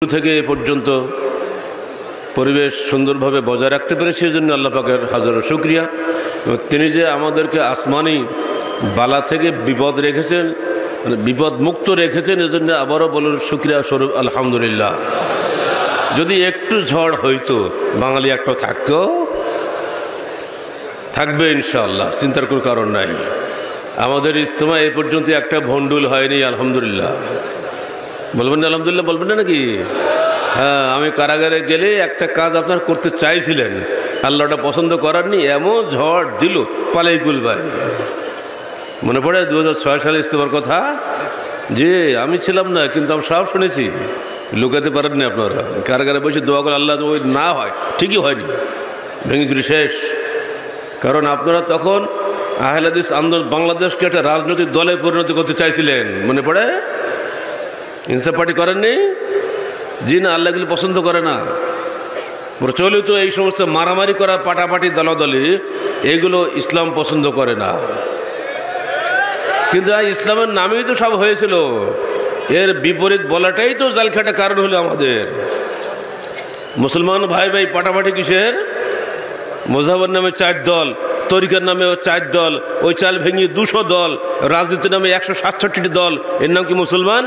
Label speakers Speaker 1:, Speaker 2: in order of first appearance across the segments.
Speaker 1: শুরু থেকে এ পর্যন্ত পরিবেশ সুন্দরভাবে বজায় রাখতে পেরেছি, এজন্য আল্লাহ পাকের হাজারো শুকরিয়া। এবং তিনি যে আমাদেরকে আসমানি বালা থেকে বিপদ রেখেছেন, মানে বিপদ মুক্ত রেখেছেন, এজন্য আবারও বলুন শুকরিয়া স্বরূপ আলহামদুলিল্লাহ। যদি একটু ঝড় হইতো, বাঙালি একটা থাকবে ইনশাআল্লাহ, চিন্তার কোনো কারণ নাই। আমাদের ইজতেমা এ পর্যন্ত একটা ভণ্ডুল হয়নি, আলহামদুলিল্লাহ। বলবেন না আলহামদুলিল্লাহ, বলবেন না নাকি? হ্যাঁ, আমি কারাগারে গেলে একটা কাজ আপনার করতে চাইছিলেন, আল্লাহটা পছন্দ করারনি, এমন ঝড় দিল পালাই গুল বাইরে। মনে পড়ে 2006 সালে ইজতেমার কথা? যে আমি ছিলাম না, কিন্তু আমি সব শুনেছি। লুকাতে পারেননি আপনারা। কারাগারে বসে দোয়া করে আল্লাহ ওই না হয়, ঠিকই হয়নি, ভেঙে চুরি শেষ। কারণ আপনারা তখন আহলে হাদিস আন্দোলন বাংলাদেশকে একটা রাজনৈতিক দলে পরিণত করতে চাইছিলেন, মনে পড়ে? ইনসাফ পার্টি করেননি? জি না, আল্লাহগুলি পছন্দ করে না। প্রচলিত এই সমস্ত মারামারি করা, পাটাপাটি, দলাদলি, এইগুলো ইসলাম পছন্দ করে না। কিন্তু ইসলামের নামেই তো সব হয়েছিল, এর বিপরীত বলাটাই তো জালখাটা কারণ হলো আমাদের। মুসলমান ভাই ভাই পাটাপাটি কিসের? মযহাবের নামে 4 দল, তরিকার নামে 4 দল, ওই চাল ভেঙে 200 দল, রাজনীতির নামে 167টি দল, এর নাম কি মুসলমান?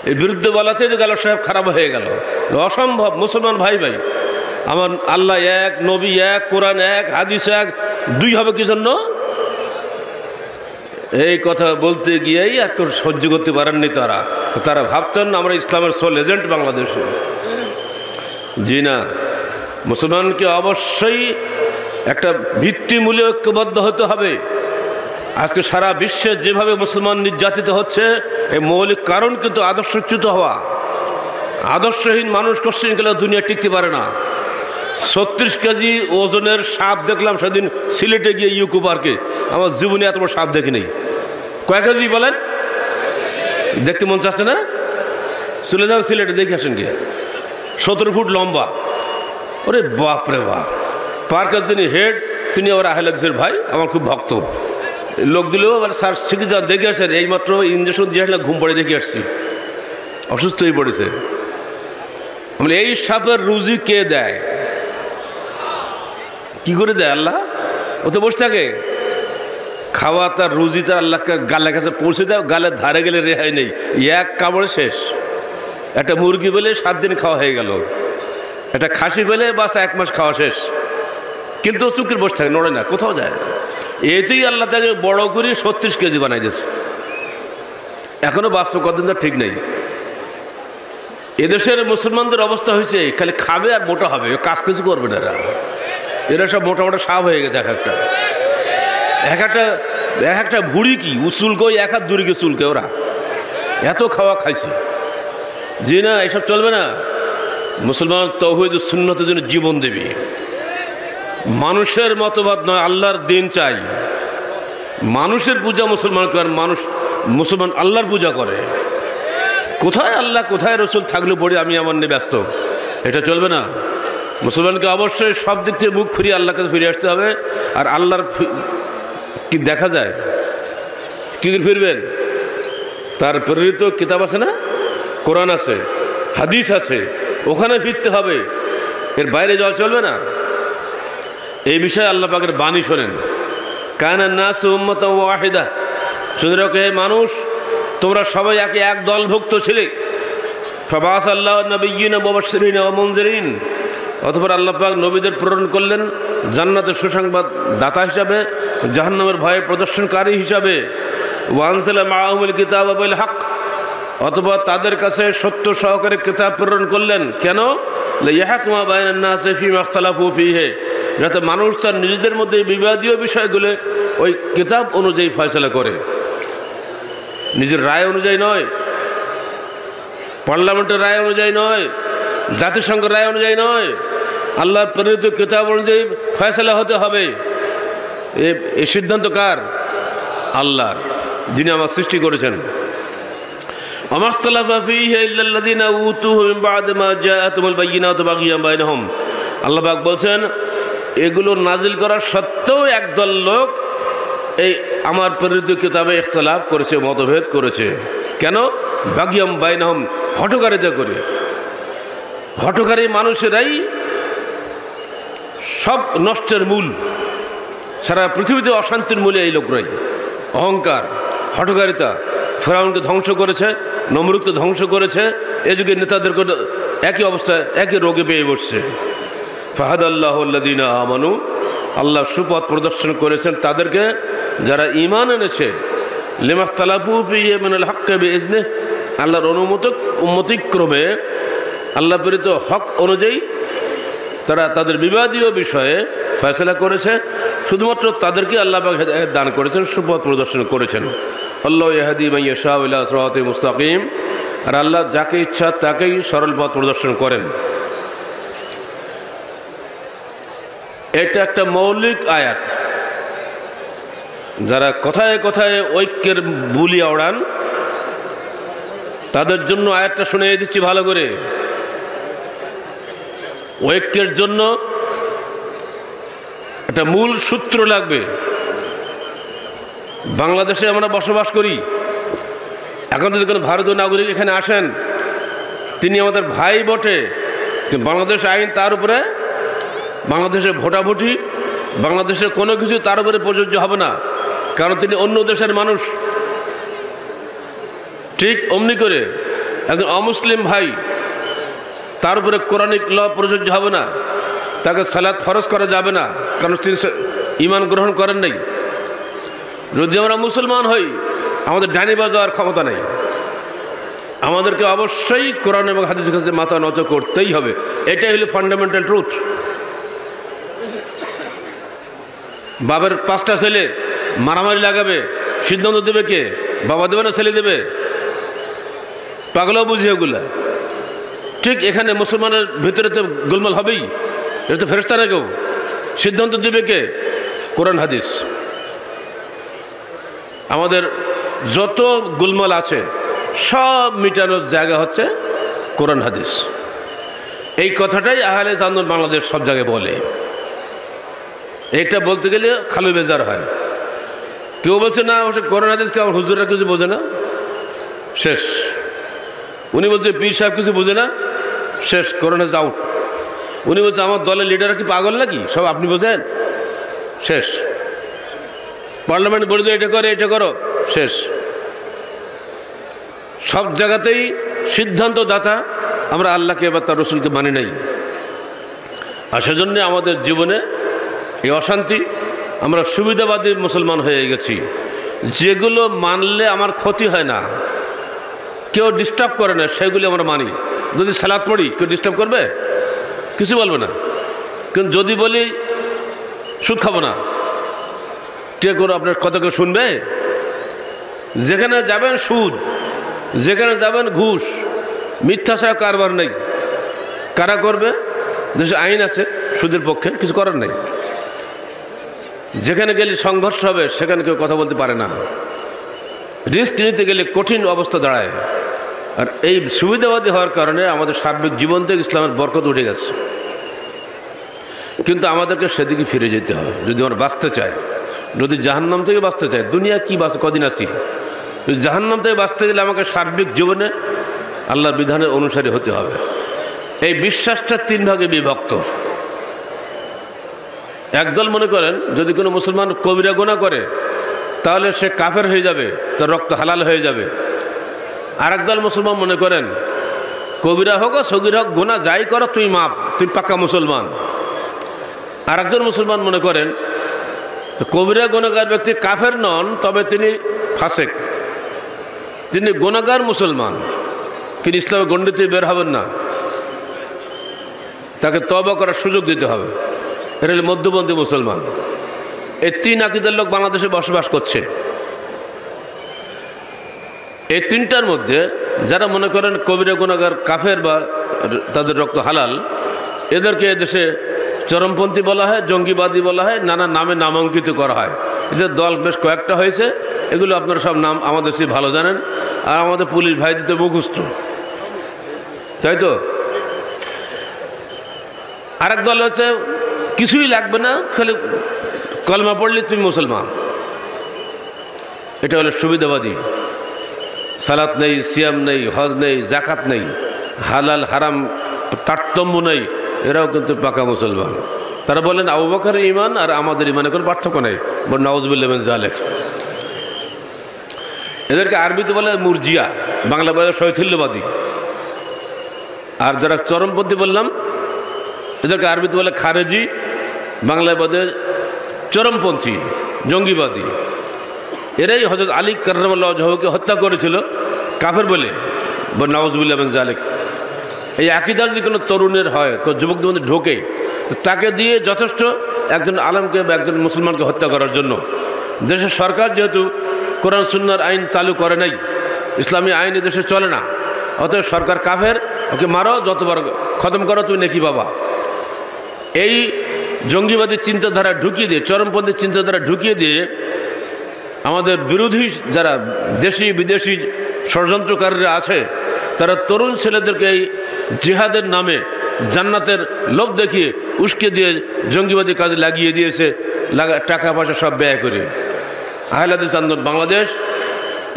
Speaker 1: এর বিরুদ্ধে বলাতে যে গেল সাহেব খারাপ হয়ে গেল, অসম্ভব। মুসলমান ভাই ভাই, আমার আল্লাহ এক, নবী এক, কোরআন এক, হাদিস এক, 2 হবে কি জন্য? এই কথা বলতে গিয়েই আর সহ্য করতে পারেননি তারা ভাবতেন আমরা ইসলামের সোল এজেন্ট বাংলাদেশে। জি না, মুসলমানকে অবশ্যই একটা ভিত্তিমূলে ঐক্যবদ্ধ হতে হবে। আজকে সারা বিশ্বে যেভাবে মুসলমান নির্যাতিত হচ্ছে, এই মৌলিক কারণ কিন্তু আদর্শচ্যুত হওয়া। আদর্শহীন মানুষ কোশ্চেন গেলে দুনিয়া টিকতে পারে না। 36 কেজি ওজনের সাপ দেখলাম সেদিন সিলেটে গিয়ে ইউকো পার্কে, আমার জীবনে এত বড় সাপ দেখিনি। কয় কেজি বলেন? দেখতে মন চাচ্ছে না? চলে যান সিলেটে, দেখে আসেন গিয়ে। 17 ফুট লম্বা। ওরে বাপ রে বাপ! পার্কের যিনি হেড, তিনি আবার আহলে হাদিসের ভাই, আমার খুব ভক্ত। লোক দিলেও আবার স্যার শিখে যান, দেখে আসেন। এইমাত্র ইঞ্জেকশন দিয়ে আসলে ঘুম পড়ে দেখে আসছি, অসুস্থ হয়ে পড়েছে। মানে এই সাপের রুজি কে দেয়? কি করে দেয়? আল্লাহ। ও তো বসে থাকে, খাওয়া তার রুজি তার আল্লাহকে গালের কাছে পৌঁছে দেয়, গালের ধারে গেলে রেহাই নেই, এক কামড়ে শেষ। একটা মুরগি পেলে 7 দিন খাওয়া হয়ে গেল, একটা খাসি পেলে বাস 1 মাস খাওয়া শেষ। কিন্তু চুকির বসে থাকে, নড়ে না, কোথাও যায় না। এতেই আল্লাহ তাকে বড় করে 36 কেজি বানাই দিয়েছে। এখনো বাস্তব কদিন তো ঠিক নেই। এদেশের মুসলমানদের অবস্থা হয়েছে, খালি খাবে আর মোটা হবে, কাজ কিছু করবে না। এরা সব মোটা মোটা সাপ হয়ে গেছে। এক একটা ভুড়ি কি উচুলকে, 1 হাত দূরে চুলকে ওরা এত খাওয়া খাইছে। জি না, এসব চলবে না। মুসলমান তাওহীদ ও সুন্নতের জন্য জীবন দেবে। মানুষের মতবাদ নয়, আল্লাহর দিন চাই। মানুষের পূজা মুসলমান করে, মুসলমান আল্লাহর পূজা করে। কোথায় আল্লাহ কোথায় রসুল থাকলে পড়ে আমি আমার নিয়ে ব্যস্ত, এটা চলবে না। মুসলমানকে অবশ্যই সব দিক থেকে মুখ ফিরিয়ে আল্লাহর কাছে ফিরে আসতে হবে। আর আল্লাহর কি দেখা যায়? কি ফিরবেন? তার প্রেরিত কিতাব আছে না, কোরআন আছে, হাদিস আছে, ওখানে ফিরতে হবে। এর বাইরে যাওয়া চলবে না। এই বিষয়ে আল্লাহ পাকের বাণী শোনেন, কানান নাসু উম্মাতান ওয়াহিদা। শুনে রাখো হে মানুষ, তোমরা সবাই এক দলভুক্ত ছিলে। ফাবাসাল্লাহু নাবিয়্যিনা মুবাশশিরিন ওয়া মুনযিরিন। অতঃপর আল্লাহ পাক নবীদের প্রেরণ করলেন জান্নাতের সুসংবাদ দাতা হিসাবে, জাহান্নামের ভয় প্রদর্শনকারী হিসাবে। ওয়া আনজালা মাআহুমুল কিতাবা বিল হক। অতঃপর তাদের কাছে সত্য সহকারে কিতাব প্রেরণ করলেন। কেন? লিয়াহকুমা বাইনান নাসি ফীমা ইখতালাফু ফীহি, যাতে মানুষ তার নিজেদের মধ্যে বিবাদীয় বিষয়গুলো ওই কিতাব অনুযায়ী ফয়সালা করে, নিজের রায় অনুযায়ী নয়, পার্লামেন্টের রায় অনুযায়ী নয়, জাতিসংঘের রায় অনুযায়ী নয়, আল্লাহর প্রেরিত কিতাব অনুযায়ী ফয়সালা হতে হবে। এই সিদ্ধান্ত কার? আল্লাহর, যিনি আমার সৃষ্টি করেছেন। ওমাখতালাফা ফীহি ইল্লাল্লাযীনা উতুহু মিন বা'দি মা জাআতুহুমুল বায়্যিনাতু বাগিয়ান বাইনাহুম। আল্লাহ পাক বলছেন, এগুলো নাজিল করার সত্ত্বেও একদল লোক এই আমার প্রেরিত কিতাবে ইখতিলাফ করেছে, মতভেদ করেছে। কেন? বাগিয়াম বাইনহুম, হঠকারিতা করে। হঠকারী মানুষেরাই সব নষ্টের মূল। সারা পৃথিবীতে অশান্তির মূলে এই লোকরাই। অহংকার, হঠকারিতা ফেরাউনকে ধ্বংস করেছে, নমরুদকে ধ্বংস করেছে। এ যুগের নেতাদেরকে একই অবস্থায়, একই রোগে পেয়ে বসছে। ফাহাদাল্লাহুল্লাযীনা আমানু, আল্লাহ সুপথ প্রদর্শন করেছেন তাদেরকে যারা ঈমান এনেছে। লিমাখতালাফু ফীহি মিনাল হাক্কি বিইজনিহি, আল্লাহর অনুমতিক্রমে আল্লাহ প্রেরিত হক অনুযায়ী তারা তাদের বিবাদীয় বিষয়ে ফয়সালা করেছে। শুধুমাত্র তাদেরকে আল্লাহ পাক হেদায়েত দান করেছেন, সুপথ প্রদর্শন করেছেন। আল্লাহু ইয়াহদি মান ইয়াশাউ ইলা সিরাতিন মুস্তাকিম, আর আল্লাহ যাকে ইচ্ছা তাকেই সরল পথ প্রদর্শন করেন। এটা একটা মৌলিক আয়াত। যারা কথায় কথায় ঐক্যের বুলি ওড়ান তাদের জন্য আয়াতটা শুনিয়ে দিচ্ছি ভালো করে। ঐক্যের জন্য একটা মূল সূত্র লাগবে। বাংলাদেশে আমরা বসবাস করি। এখন যদি কোনো ভারতীয় নাগরিক এখানে আসেন, তিনি আমাদের ভাই বটে, কিন্তু বাংলাদেশ আইন তার উপরে, বাংলাদেশের ভোটাভুটি, বাংলাদেশের কোনো কিছু তার উপরে প্রযোজ্য হবে না, কারণ তিনি অন্য দেশের মানুষ। ঠিক অমনি করে একজন অমুসলিম ভাই, তার উপরে কোরআনিক ল প্রযোজ্য হবে না, তাকে সালাত ফরজ করা যাবে না, কারণ তিনি ঈমান গ্রহণ করেন নাই। যদি আমরা মুসলমান হই, আমাদের ডাইনি বাজার ক্ষমতা নেই। আমাদেরকে অবশ্যই কোরআন এবং হাদিসের কাছে মাথা নত করতেই হবে। এটাই হলো ফান্ডামেন্টাল ট্রুথ। বাবার 5টা ছেলে মারামারি লাগাবে, সিদ্ধান্ত দেবে কে? বাবা দেবে না ছেলে দেবে? পাগলাও বুঝি ওগুলা। ঠিক এখানে মুসলমানের ভিতরে তো গোলমাল হবেই, এটা তো ফেরেশতা না কেউ। সিদ্ধান্ত দেবে কে? কোরআন হাদিস। আমাদের যত গোলমাল আছে সব মিটানোর জায়গা হচ্ছে কোরআন হাদিস। এই কথাটাই আহলে জান্নাত বাংলাদেশ সব জায়গায় বলে। এটা বলতে গেলে খালু বেজার হয়। কেউ বলছে না কোরআন হাদিসকে আমার হুজুররা কিছু বোঝে না, শেষ। উনি বলছে পীর সাহেব কিছু বোঝে না, শেষ, কোরআন হাদিস আউট। উনি বলছে আমার দলের লিডাররা কি পাগল নাকি, সব আপনি বোঝেন, শেষ। পার্লামেন্ট বলে এটা করে, এটা করো, শেষ। সব জায়গাতেই সিদ্ধান্তদাতা আমরা আল্লাহকে এবার তার রসুলকে মানি নাই। আর সেজন্য আমাদের জীবনে এই অশান্তি, আমরা সুবিধাবাদী মুসলমান হয়ে গেছি। যেগুলো মানলে আমার ক্ষতি হয় না, কেউ ডিস্টার্ব করে না, সেগুলি আমরা মানি। যদি সালাত পড়ি, কেউ ডিস্টার্ব করবে? কিছু বলবে না। কিন্তু যদি বলি সুদ খাবো না, কে করে আপনার কথা কেউ শুনবে? যেখানে যাবেন সুদ, যেখানে যাবেন ঘুষ, মিথ্যা ছাড়া কারবার নেই। কারা করবে? দেশে আইন আছে সুদের পক্ষে, কিছু করার নেই। যেখানে গেলে সংঘর্ষ হবে সেখানে কেউ কথা বলতে পারে না। রিস্ক নিতে গেলে কঠিন অবস্থা দাঁড়ায়। আর এই সুবিধাবাদী হওয়ার কারণে আমাদের সার্বিক জীবন থেকে ইসলামের বরকত উঠে গেছে। কিন্তু আমাদেরকে সেদিকে ফিরে যেতে হবে যদি আমরা বাঁচতে চাই। যদি জাহান্নাম থেকে বাঁচতে চাই, দুনিয়া কি বাঁচে, কদিন আছি। যদি জাহান্নাম থেকে বাঁচতে গেলে আমাকে সার্বিক জীবনে আল্লাহর বিধানের অনুসারী হতে হবে। এই বিশ্বাসটা 3 ভাগে বিভক্ত। একদল মনে করেন যদি কোনো মুসলমান কবিরা গুনাহ করে তাহলে সে কাফের হয়ে যাবে, তার রক্ত হালাল হয়ে যাবে। আর একদল মুসলমান মনে করেন কবিরা হোক সগীরা হোক, গুনাহ যাই করো তুই মাপ, তুই পাক্কা মুসলমান। আর একজন মুসলমান মনে করেন কবিরা গুনাহগার ব্যক্তি কাফের নন, তবে তিনি ফাসেক, তিনি গুনাহগার মুসলমান, কিন্তু ইসলামের গণ্ডিতে বের হবেন না, তাকে তওবা করার সুযোগ দিতে হবে। এটা হল মধ্যপন্থী মুসলমান। এই 3 আকীদার লোক বাংলাদেশে বসবাস করছে। এই 3টার মধ্যে যারা মনে করেন কবিরা গুনাহগার কাফের বা তাদের রক্ত হালাল, এদেরকে এদেশে চরমপন্থী বলা হয়, জঙ্গিবাদী বলা হয়, নানা নামে নামাঙ্কিত করা হয়। এদের দল বেশ কয়েকটা হয়েছে, এগুলো আপনারা সব নাম আমাদের সে ভালো জানেন। আর আমাদের পুলিশ ভাই দিতে মুখস্থ, তাই তো। আরেক দল হচ্ছে কিছুই লাগবে না, খালি কলমা পড়লে তুমি মুসলমান। এটা হলো সুবিধাবাদী। সালাত নেই, সিয়াম নেই, হজ নেই, জাকাত নেই, হালাল হারাম তারতম্য নেই, এরাও কিন্তু পাকা মুসলমান। তারা বলেন আবু বকরের ঈমান আর আমাদের ঈমানে কোনো পার্থক্য নেই। নাউযুবিল্লাহি মিন যালিক। এদেরকে আরবিতে বলে মুরজিয়া, বাংলা বলে শৈথিল্যবাদী। আর যারা চরমপন্থী বললাম এদেরকে আরবিতে বলে খারেজি, বাংলায় বলে চরমপন্থী, জঙ্গিবাদী। এরাই হযরত আলী কাররামাল্লাহু ওয়াজহাহুকে হত্যা করেছিল কাফের বলে। নাউযুবিল্লাহি মিন যালিক। এই আকীদা যদি কোনো তরুণের হয়, কোনো যুবকদের মধ্যে ঢোকে, তাকে দিয়ে যথেষ্ট একজন আলেমকে বা একজন মুসলমানকে হত্যা করার জন্য। দেশের সরকার যেহেতু কোরআন সুন্নাহর আইন চালু করে নাই, ইসলামী আইন দেশে চলে না, অতএব সরকার কাফের, ওকে মারো, যতবার খতম করো তুমি নেকি বাবা। এই জঙ্গিবাদী চিন্তাধারা ঢুকিয়ে দিয়ে, চরমপন্থী চিন্তাধারা ঢুকিয়ে দিয়ে আমাদের বিরোধী যারা দেশি বিদেশি ষড়যন্ত্রকারীরা আছে, তারা তরুণ ছেলেদেরকে এই জিহাদের নামে জান্নাতের লোভ দেখিয়ে উস্কে দিয়ে জঙ্গিবাদী কাজে লাগিয়ে দিয়েছে, টাকা পয়সা সব ব্যয় করে। আহলে হাদিস আন্দোলন বাংলাদেশ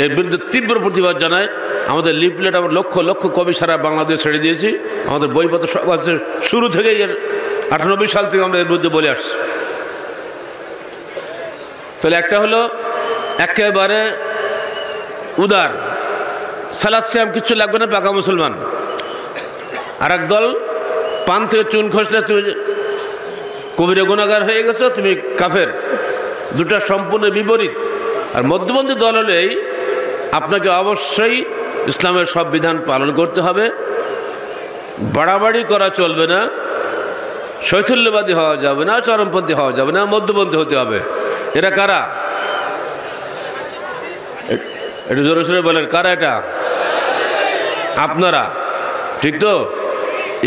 Speaker 1: এর বিরুদ্ধে তীব্র প্রতিবাদ জানায়। আমাদের লিফলেট আমরা লক্ষ লক্ষ কবি সারা বাংলাদেশ ছেড়ে দিয়েছি। আমাদের বইপত্র সব আছে, শুরু থেকেই এর 98 সাল থেকে আমরা এর বিরুদ্ধে বলে আসছি। তাহলে একটা হলো একেবারে উদার, সালাত সিয়াম কিচ্ছু লাগবে না, পাকা মুসলমান। আর এক দল পান থেকে চুন খসলে তুমি কবিরে গুনাহগার হয়ে গেছো, তুমি কাফের। দুটা সম্পূর্ণ বিপরীত। আর মধ্যপন্থী দল হলে আপনাকে অবশ্যই ইসলামের সব বিধান পালন করতে হবে, বাড়াবাড়ি করা চলবে না, শৈথিল্যবাদী হওয়া যাবে না, চরমপন্থী হওয়া যাবে না, মধ্যপন্থী হতে হবে। এরা কারা? একটু জোরে সোরে বলেন, কারা এটা? আপনারা, ঠিক তো?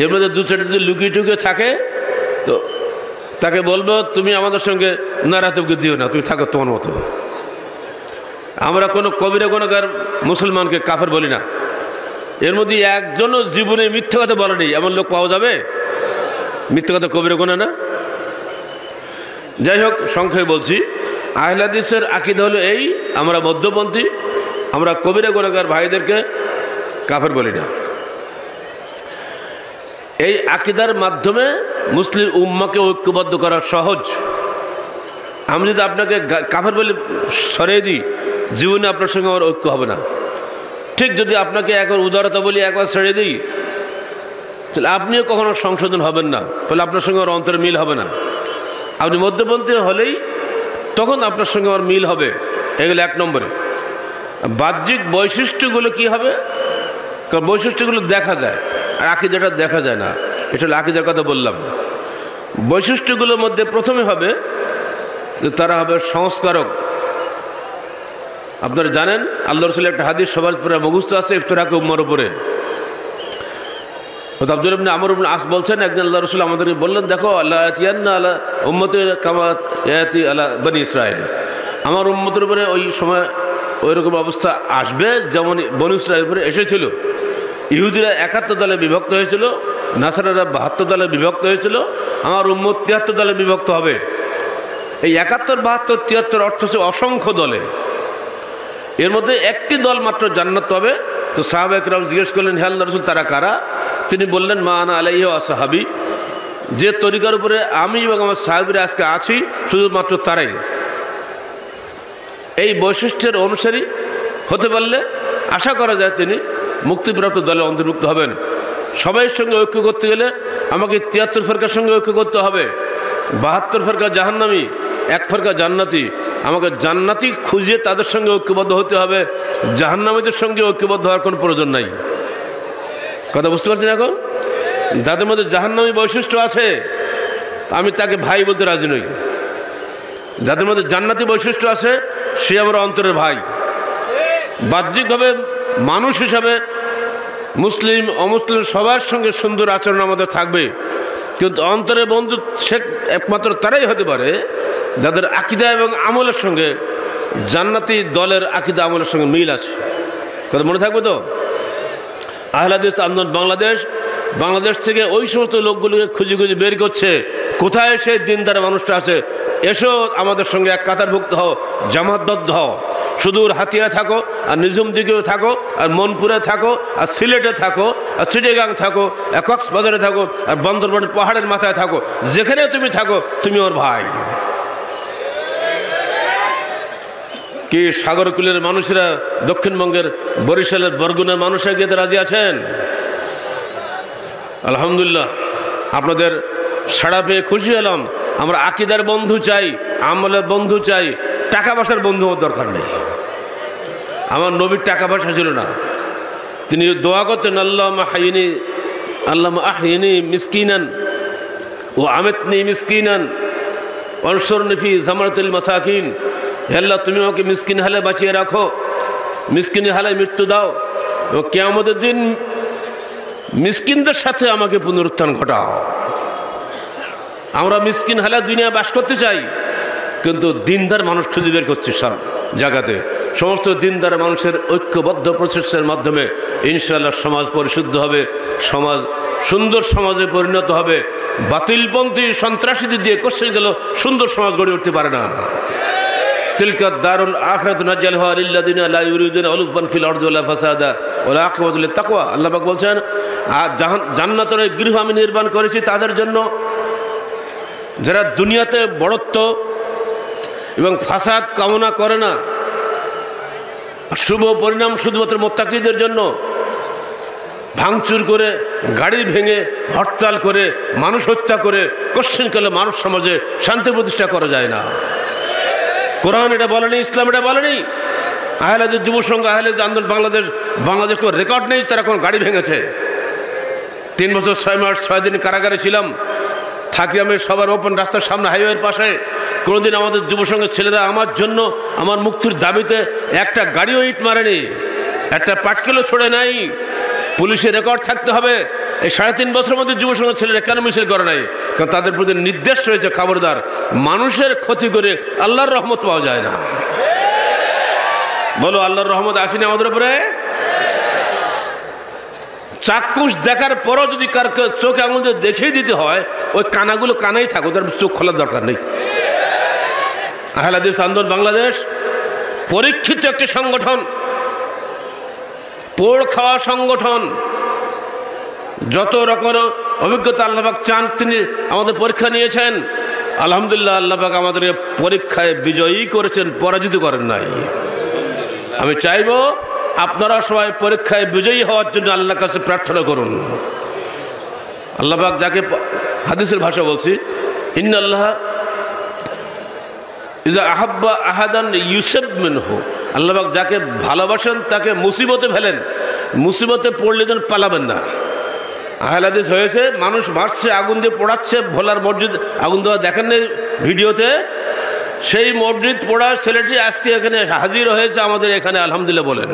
Speaker 1: এর মধ্যে দু চারটে যদি লুকিয়ে টুকিয়ে থাকে তো তাকে বলবো তুমি আমাদের সঙ্গে নারাতুকে দিও না, তুমি থাকো তোমার মতো। আমরা কোনো কবিরা গুনাহগার মুসলমানকে কাফের বলি না। এর মধ্যে একজনও জীবনে মিথ্যা কথা বলেনি এমন লোক পাওয়া যাবে? মিথ্যা কথা কবিরা গুনাহ না? যাই হোক, সংক্ষেপে বলছি, আহলে হাদিসের আকীদা হলো এই, আমরা মধ্যপন্থী, আমরা কবিরা গুনাহগার ভাইদেরকে কাফের বলি না। এই আকীদার মাধ্যমে মুসলিম উম্মাকে ঐক্যবদ্ধ করা সহজ। আমি যদি আপনাকে কাফের বলে সরিয়ে দিই, জীবনে আপনার সঙ্গে আমার ঐক্য হবে না। ঠিক যদি আপনাকে একবার উদারতা বলি, একবার ছেড়ে দিই, তাহলে আপনিও কখনো সংশোধন হবেন না, তাহলে আপনার সঙ্গে আমার অন্তরে মিল হবে না। আপনি মধ্যপন্থী হলেই তখন আপনার সঙ্গে আমার মিল হবে। এগুলো এক নম্বরে। বাহ্যিক বৈশিষ্ট্যগুলো কি হবে? কারণ বৈশিষ্ট্যগুলো দেখা যায় আর আকীদাটা দেখা যায় না। এটা হলো আকীদার কথা বললাম। বৈশিষ্ট্যগুলোর মধ্যে প্রথমে হবে যে তারা হবে সংস্কারক। আপনারা জানেন আল্লাহ রাসূলের একটা হাদিস সবার উপরে মুখস্থ আছে, ইফতিরাক উম্মার উপরে। আব্দুল্লাহ ইবনে আমর ইবনে আস বলছেন, একদিন আল্লাহ রাসূল আমাদেরকে বললেন, দেখো আল্লাহ ইয়াতিয়ান্না আলা উম্মতি কামা ইয়াতি আলা বনি ইসরাঈল, আমার উম্মতের উপরে ওই সময় ওই রকম অবস্থা আসবে যেমন বনি ইসরাঈলের উপরে এসেছিল। ইহুদিরা 71 দলে বিভক্ত হয়েছিল, নাসারারা 72 দলে বিভক্ত হয়েছিল, আমার উম্মত 73 দলে বিভক্ত হবে। এই 71, 72, 73 অর্থ হচ্ছে অসংখ্য দলে। এর মধ্যে একটি দল মাত্র জান্নাত পাবে। তো সাহাবায়ে কেরাম জিজ্ঞেস করলেন, হে আল্লাহর রাসূল, তারা কারা? তিনি বললেন, মা আনা আলাইহি ওয়া আসহাবি, যে তরিকার উপরে আমি এবং আমার সাহাবীরা আজকে আছি শুধুমাত্র তারাই। এই বৈশিষ্ট্যের অনুসারী হতে পারলে আশা করা যায় তিনি মুক্তিপ্রাপ্ত দলে অন্তর্ভুক্ত হবেন। সবাইয়ের সঙ্গে ঐক্য করতে গেলে আমাকে 73 ফেরকার সঙ্গে ঐক্য করতে হবে। 72 ফেরকা জাহান্নামী, 1 ফেরকা জান্নাতি। আমাকে জান্নাতি খুঁজে তাদের সঙ্গে ঐক্যবদ্ধ হতে হবে, জাহান্নামীদের সঙ্গে ঐক্যবদ্ধ হওয়ার কোনো প্রয়োজন নাই। কথা বুঝতে পারছেন? এখন যাদের মধ্যে জাহান্নামী বৈশিষ্ট্য আছে আমি তাকে ভাই বলতে রাজি নই। যাদের মধ্যে জান্নাতি বৈশিষ্ট্য আছে সে আমার অন্তরের ভাই। বাহ্যিকভাবে মানুষ হিসাবে মুসলিম অমুসলিম সবার সঙ্গে সুন্দর আচরণ আমাদের থাকবে, কিন্তু অন্তরে বন্ধু সে একমাত্র তারাই হতে পারে যাদের আকীদা এবং আমলের সঙ্গে জান্নাতি দলের আকীদা আমলের সঙ্গে মিল আছে। কথা মনে থাকবে তো? আহলে হাদিস আন্দোলন বাংলাদেশ থেকে ওই সমস্ত লোকগুলোকে খুঁজে খুঁজে বের করছে, কোথায় সেই দিনদার মানুষটা আছে, এসো আমাদের সঙ্গে এক কাতারভুক্ত হও, জামাতবদ্ধ হও। সুদূর হাতিয়া থাকো, আর নিজুম দিকেও থাকো, আর মনপুরে থাকো, আর সিলেটে থাকো, আর চিটাগাং থাকো, আর কক্সবাজারে থাকো, আর বান্দরবানের পাহাড়ের মাথায় থাকো, যেখানে তুমি থাকো তুমি ওর ভাই। কি সাগরকুলের মানুষেরা দক্ষিণবঙ্গের বরিশালের বরগুনার মানুষরা গিয়ে রাজি আছেন? আলহামদুলিল্লাহ, আপনাদের সাড়া পেয়ে খুশি হলাম। আমরা আকিদার বন্ধু চাই, আমলের বন্ধু চাই, টাকা পয়সার বন্ধু আমার দরকার নেই। আমার নবীর টাকা পয়সা ছিল না, তিনি দোয়া করতেন আল্লাহুম্মা আহইনি মিসকিনান ওয়া আমিতনি মিসকিনান ওয়ানসুরনি ফি জামারাতিল মাসাকিন। হে আল্লাহ, তুমি আমাকে মিসকিন হালে বাঁচিয়ে রাখো, মিসকিন হালে মৃত্যু দাও, এবং কিয়ামতের দিন মিসকিনদের সাথে আমাকে পুনরুত্থান ঘটাও। আমরা মিসকিন হালে দুনিয়া বাস করতে চাই, কিন্তু দিনদার মানুষ খুঁজে বের করছি সব জায়গাতে। সমস্ত দিনদার মানুষের ঐক্যবদ্ধ প্রচেষ্টার মাধ্যমে ইনশাআল্লাহ সমাজ পরিশুদ্ধ হবে, সমাজ সুন্দর সমাজে পরিণত হবে। বাতিলপন্থী সন্ত্রাসীদের দিয়ে কোশ্চেন গেল সুন্দর সমাজ গড়ে উঠতে পারে না। তিলকা দারুল আখিরাতু নাজআলুহা লিল্লাযিনা লা ইউরিদুনা উলুফান ফিল আরদি ওয়ালা ফাসাদা ওয়াল আকিবাতু লিত তাকওয়া। আল্লাহ পাক বলছেন, জান্নাতের গৃহ আমি নির্মাণ করেছি তাদের জন্য যারা দুনিয়াতে বড়ত্ব এবং ফাসাদ কামনা করে না। শুভ পরিণাম শুধুমাত্র মুত্তাকিদের জন্য। ভাঙচুর করে, গাড়ি ভেঙে, হরতাল করে, মানুষ হত্যা করে কোশ্চেন করলে মানুষ সমাজে শান্তি প্রতিষ্ঠা করা যায় না। কোরআন এটা বলেনি, ইসলাম এটা বলেনি। আহলে হাদিস যুব সংঘ, আহলে হাদিস আন্দোলন বাংলাদেশ কোনো রেকর্ড নেই তারা কোনো গাড়ি ভেঙেছে। 3 বছর 6 মাস 6 দিন কারাগারে ছিলাম, থাকি আমি সবার ওপেন রাস্তার সামনে, হাইওয়ের পাশে। কোনোদিন আমাদের যুব সংঘের ছেলেরা আমার জন্য, আমার মুক্তির দাবিতে একটা গাড়িও ইট মারেনি, একটা পাটকেলও ছোড়ে নাই। পুলিশের রেকর্ড থাকতে হবে। এই 3.5 বছরের মধ্যে যুব সংঘের ছেলেরা কেন মিছিল করে নাই? কারণ তাদের প্রতি নির্দেশ রয়েছে, খবরদার, মানুষের ক্ষতি করে আল্লাহর রহমত পাওয়া যায় না। বলো, আল্লাহর রহমত আসেনি আমাদের উপরে? চাক্ষুষ দেখার পরও যদি কার চোখে আঙুল দিয়ে দেখিয়ে দিতে হয়, ওই কানাগুলো কানাই থাকো, তার চোখ খোলার দরকার নেই। আহলে হাদিস আন্দোলন বাংলাদেশ পরীক্ষিত একটি সংগঠন, পোড় খাওয়া সংগঠন। যত রকম অভিজ্ঞতা আল্লাহ পাক চান তিনি আমাদের পরীক্ষা নিয়েছেন। আলহামদুলিল্লাহ, আল্লাহ পাক আমাদের পরীক্ষায় বিজয়ী করেছেন, পরাজিত করেন নাই। আমি চাইব আপনারা সবাই পরীক্ষায় বিজয়ী হওয়ার জন্য আল্লাহর কাছে প্রার্থনা করুন। আল্লাহ পাক যাকে, হাদিসের ভাষা বলছি, ইন্নাল্লাহ ইজা আহাব্বা আহাদান ইউসেব মিনহু। আল্লাহ পাক যাকে ভালোবাসেন তাকে মুসিবতে ফেলেন, মুসিবতে পড়লে যেন পালাবেন না। আহলে হাদিস হয়েছে, মানুষ মারছে, আগুন দিয়ে পোড়াচ্ছে, ভোলার মসজিদ আগুন দেওয়া দেখেন না ভিডিওতে? সেই মসজিদ পোড়া ছেলেটি আজকে এখানে হাজির হয়েছে আমাদের এখানে, আলহামদুলিল্লাহ বলেন।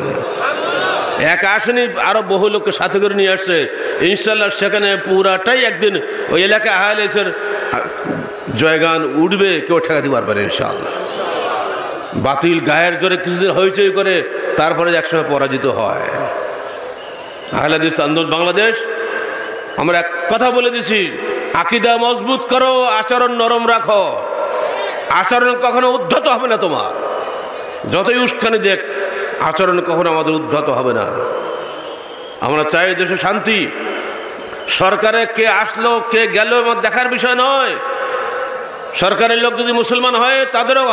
Speaker 1: একা আসেনি, আরো বহু লোককে সাথে করে নিয়ে আসছে। ইনশাল্লাহ সেখানে পুরাটাই একদিন ওই এলাকায় আহলে হাদিসের জয়গান উঠবে, কেউ ঠেকাতে পারবে না ইনশাআল্লাহ। বাতিল গায়ের জোরে কিছুদিন হইচই করে, তারপরে একসময় পরাজিত হয়। আহলে হাদিস আন্দোলন বাংলাদেশ, আমরা এক কথা বলে দিছি, আকীদা মজবুত করো, আচরণ নরম রাখো। আচরণ কখনো উদ্ধত হবে না তোমার, যতই উস্কানি দেখ, আচরণ কখনো আমাদের উদ্ধত হবে না। আমরা চাই দেশে শান্তি। সরকারে কে আসলো কে গেল আমার দেখার বিষয় নয়। সরকারের লোক যদি মুসলমান হয় তাদেরও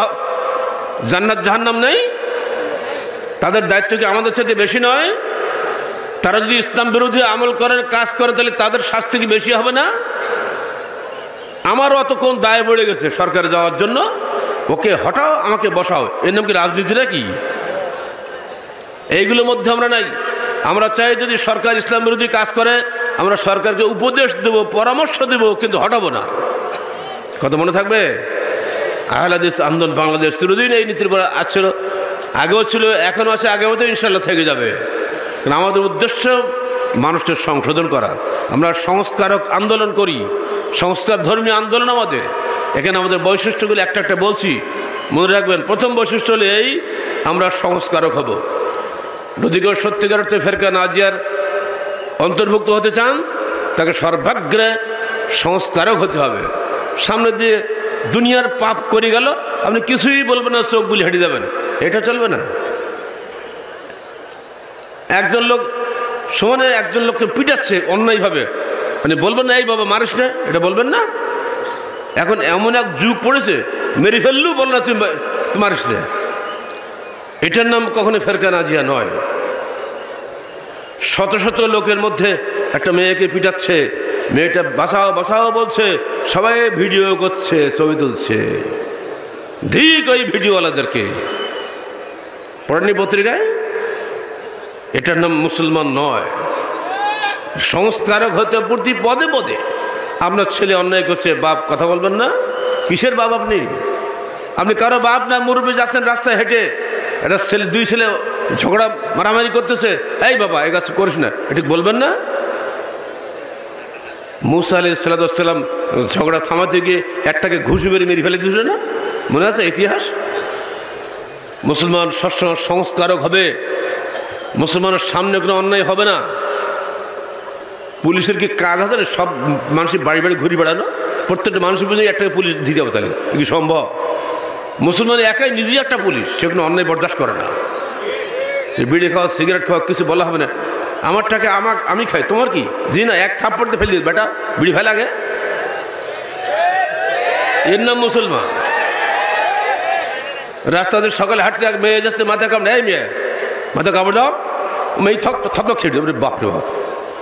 Speaker 1: জান্নাত জাহান্নাম নেই, তাদের দায়িত্ব কি আমাদের সাথে বেশি নয়? তারা যদি ইসলাম বিরোধী আমল করে, কাজ করে, তাহলে তাদের শাস্তি কি বেশি হবে না? আমারও অত কোন দায় বেড়ে গেছে সরকারে যাওয়ার জন্য, ওকে হটাও আমাকে বসাও, এর নাম কি রাজনীতিটা? কি এইগুলোর মধ্যে আমরা নাই। আমরা চাই যদি সরকার ইসলাম বিরোধী কাজ করে, আমরা সরকারকে উপদেশ দেব, পরামর্শ দেব, কিন্তু হটাবো না। কথা মনে থাকবে? আহলে হাদিস আন্দোলন বাংলাদেশ চিরদিন এই নীতির উপর আছিল, আগেও ছিল, এখনও আছে, আগেও তো ইনশাল্লাহ থেকে যাবে। কারণ আমাদের উদ্দেশ্য মানুষকে সংশোধন করা। আমরা সংস্কারক আন্দোলন করি, সংস্কার ধর্মী আন্দোলন আমাদের। এখানে আমাদের বৈশিষ্ট্যগুলি একটা একটা বলছি, মনে রাখবেন। প্রথম বৈশিষ্ট্য হলো এই, আমরা সংস্কারক হব। যদি কেউ সত্যিকার অর্থে ফেরকা নাজিয়ার অন্তর্ভুক্ত হতে চান, তাকে সর্বাগ্রে সংস্কারক হতে হবে। সামনে দিয়ে দুনিয়ার পাপ করে গেল, আপনি কিছুই বলবেন না, চোখ বুলে হেঁটে যাবেন, এটা চলবে না। একজন লোক সমানে একজন লোককে পিটাচ্ছে অন্যায়ভাবে, মানে বলবেন না এই বাবা মারিস না, এটা বলবেন না? এখন এমন এক যুগ পড়েছে, মেরে ফেললেও বল না তুমি মারিস না। এটার নাম কখনো ফেরকা নাজিয়া নয়। শত শত লোকের মধ্যে একটা মেয়েকে পিটাচ্ছে, মেয়েটা বাঁচাও বাঁচাও বলছে, সবাই ভিডিও করছে, ছবি তুলছে। ঠিক ওই ভিডিওওয়ালাদেরকে পড়েননি পত্রিকায়? এটার নাম মুসলমান নয়। সংস্কারক হতে প্রতি পদে পদে আপনার ছেলে অন্যায় করছে, বাপ কথা বলবেন না? কিসের বাপ আপনি? আপনি কারো বাপ না? মুরব্বী যাচ্ছেন রাস্তায় হেঁটে, একটা ছেলে দুই ছেলে ঝগড়া মারামারি করতেছে, এই বাবা এই কাজ করিস না, এটা বলবেন না? মুসা আলাইহিস সালাম ঝগড়া থামাতে গিয়ে একটাকে ঘুষি মেরে ফেলে দিয়েছিল না? মনে আছে ইতিহাস? মুসলমান সবসময় সংস্কারক হবে, মুসলমানের সামনে কোনো অন্যায় হবে না। পুলিশের কি কাজ আছে না সব মানুষের বাড়ি বাড়ি ঘুরে বেড়ানো? প্রত্যেকটা মানুষের বুঝে একটাকে পুলিশ দিতে হবে, তাহলে কি সম্ভব? মুসলমান একাই নিজেই একটা পুলিশ, সে কোনো অন্যায় বরদাস্ত করে না। বিড়ি খাওয়া, সিগারেট খাওয়া কিছু বলা হবে না। আমারটাকে আমি খাই, তোমার কি? জি না, এক থাপ্পড়তে ফেলে দিই, বেটা বিড়ি ফেলে আগে, এর নাম মুসলমান। রাস্তাতে সকালে হাঁটতে এক মেয়ে যাচ্ছে, মাথা কামড়, এই মেয়ে মাথা কামড় দাও, মেয়ে থক ছেড়ে দেবে, বাপ রে বাপ।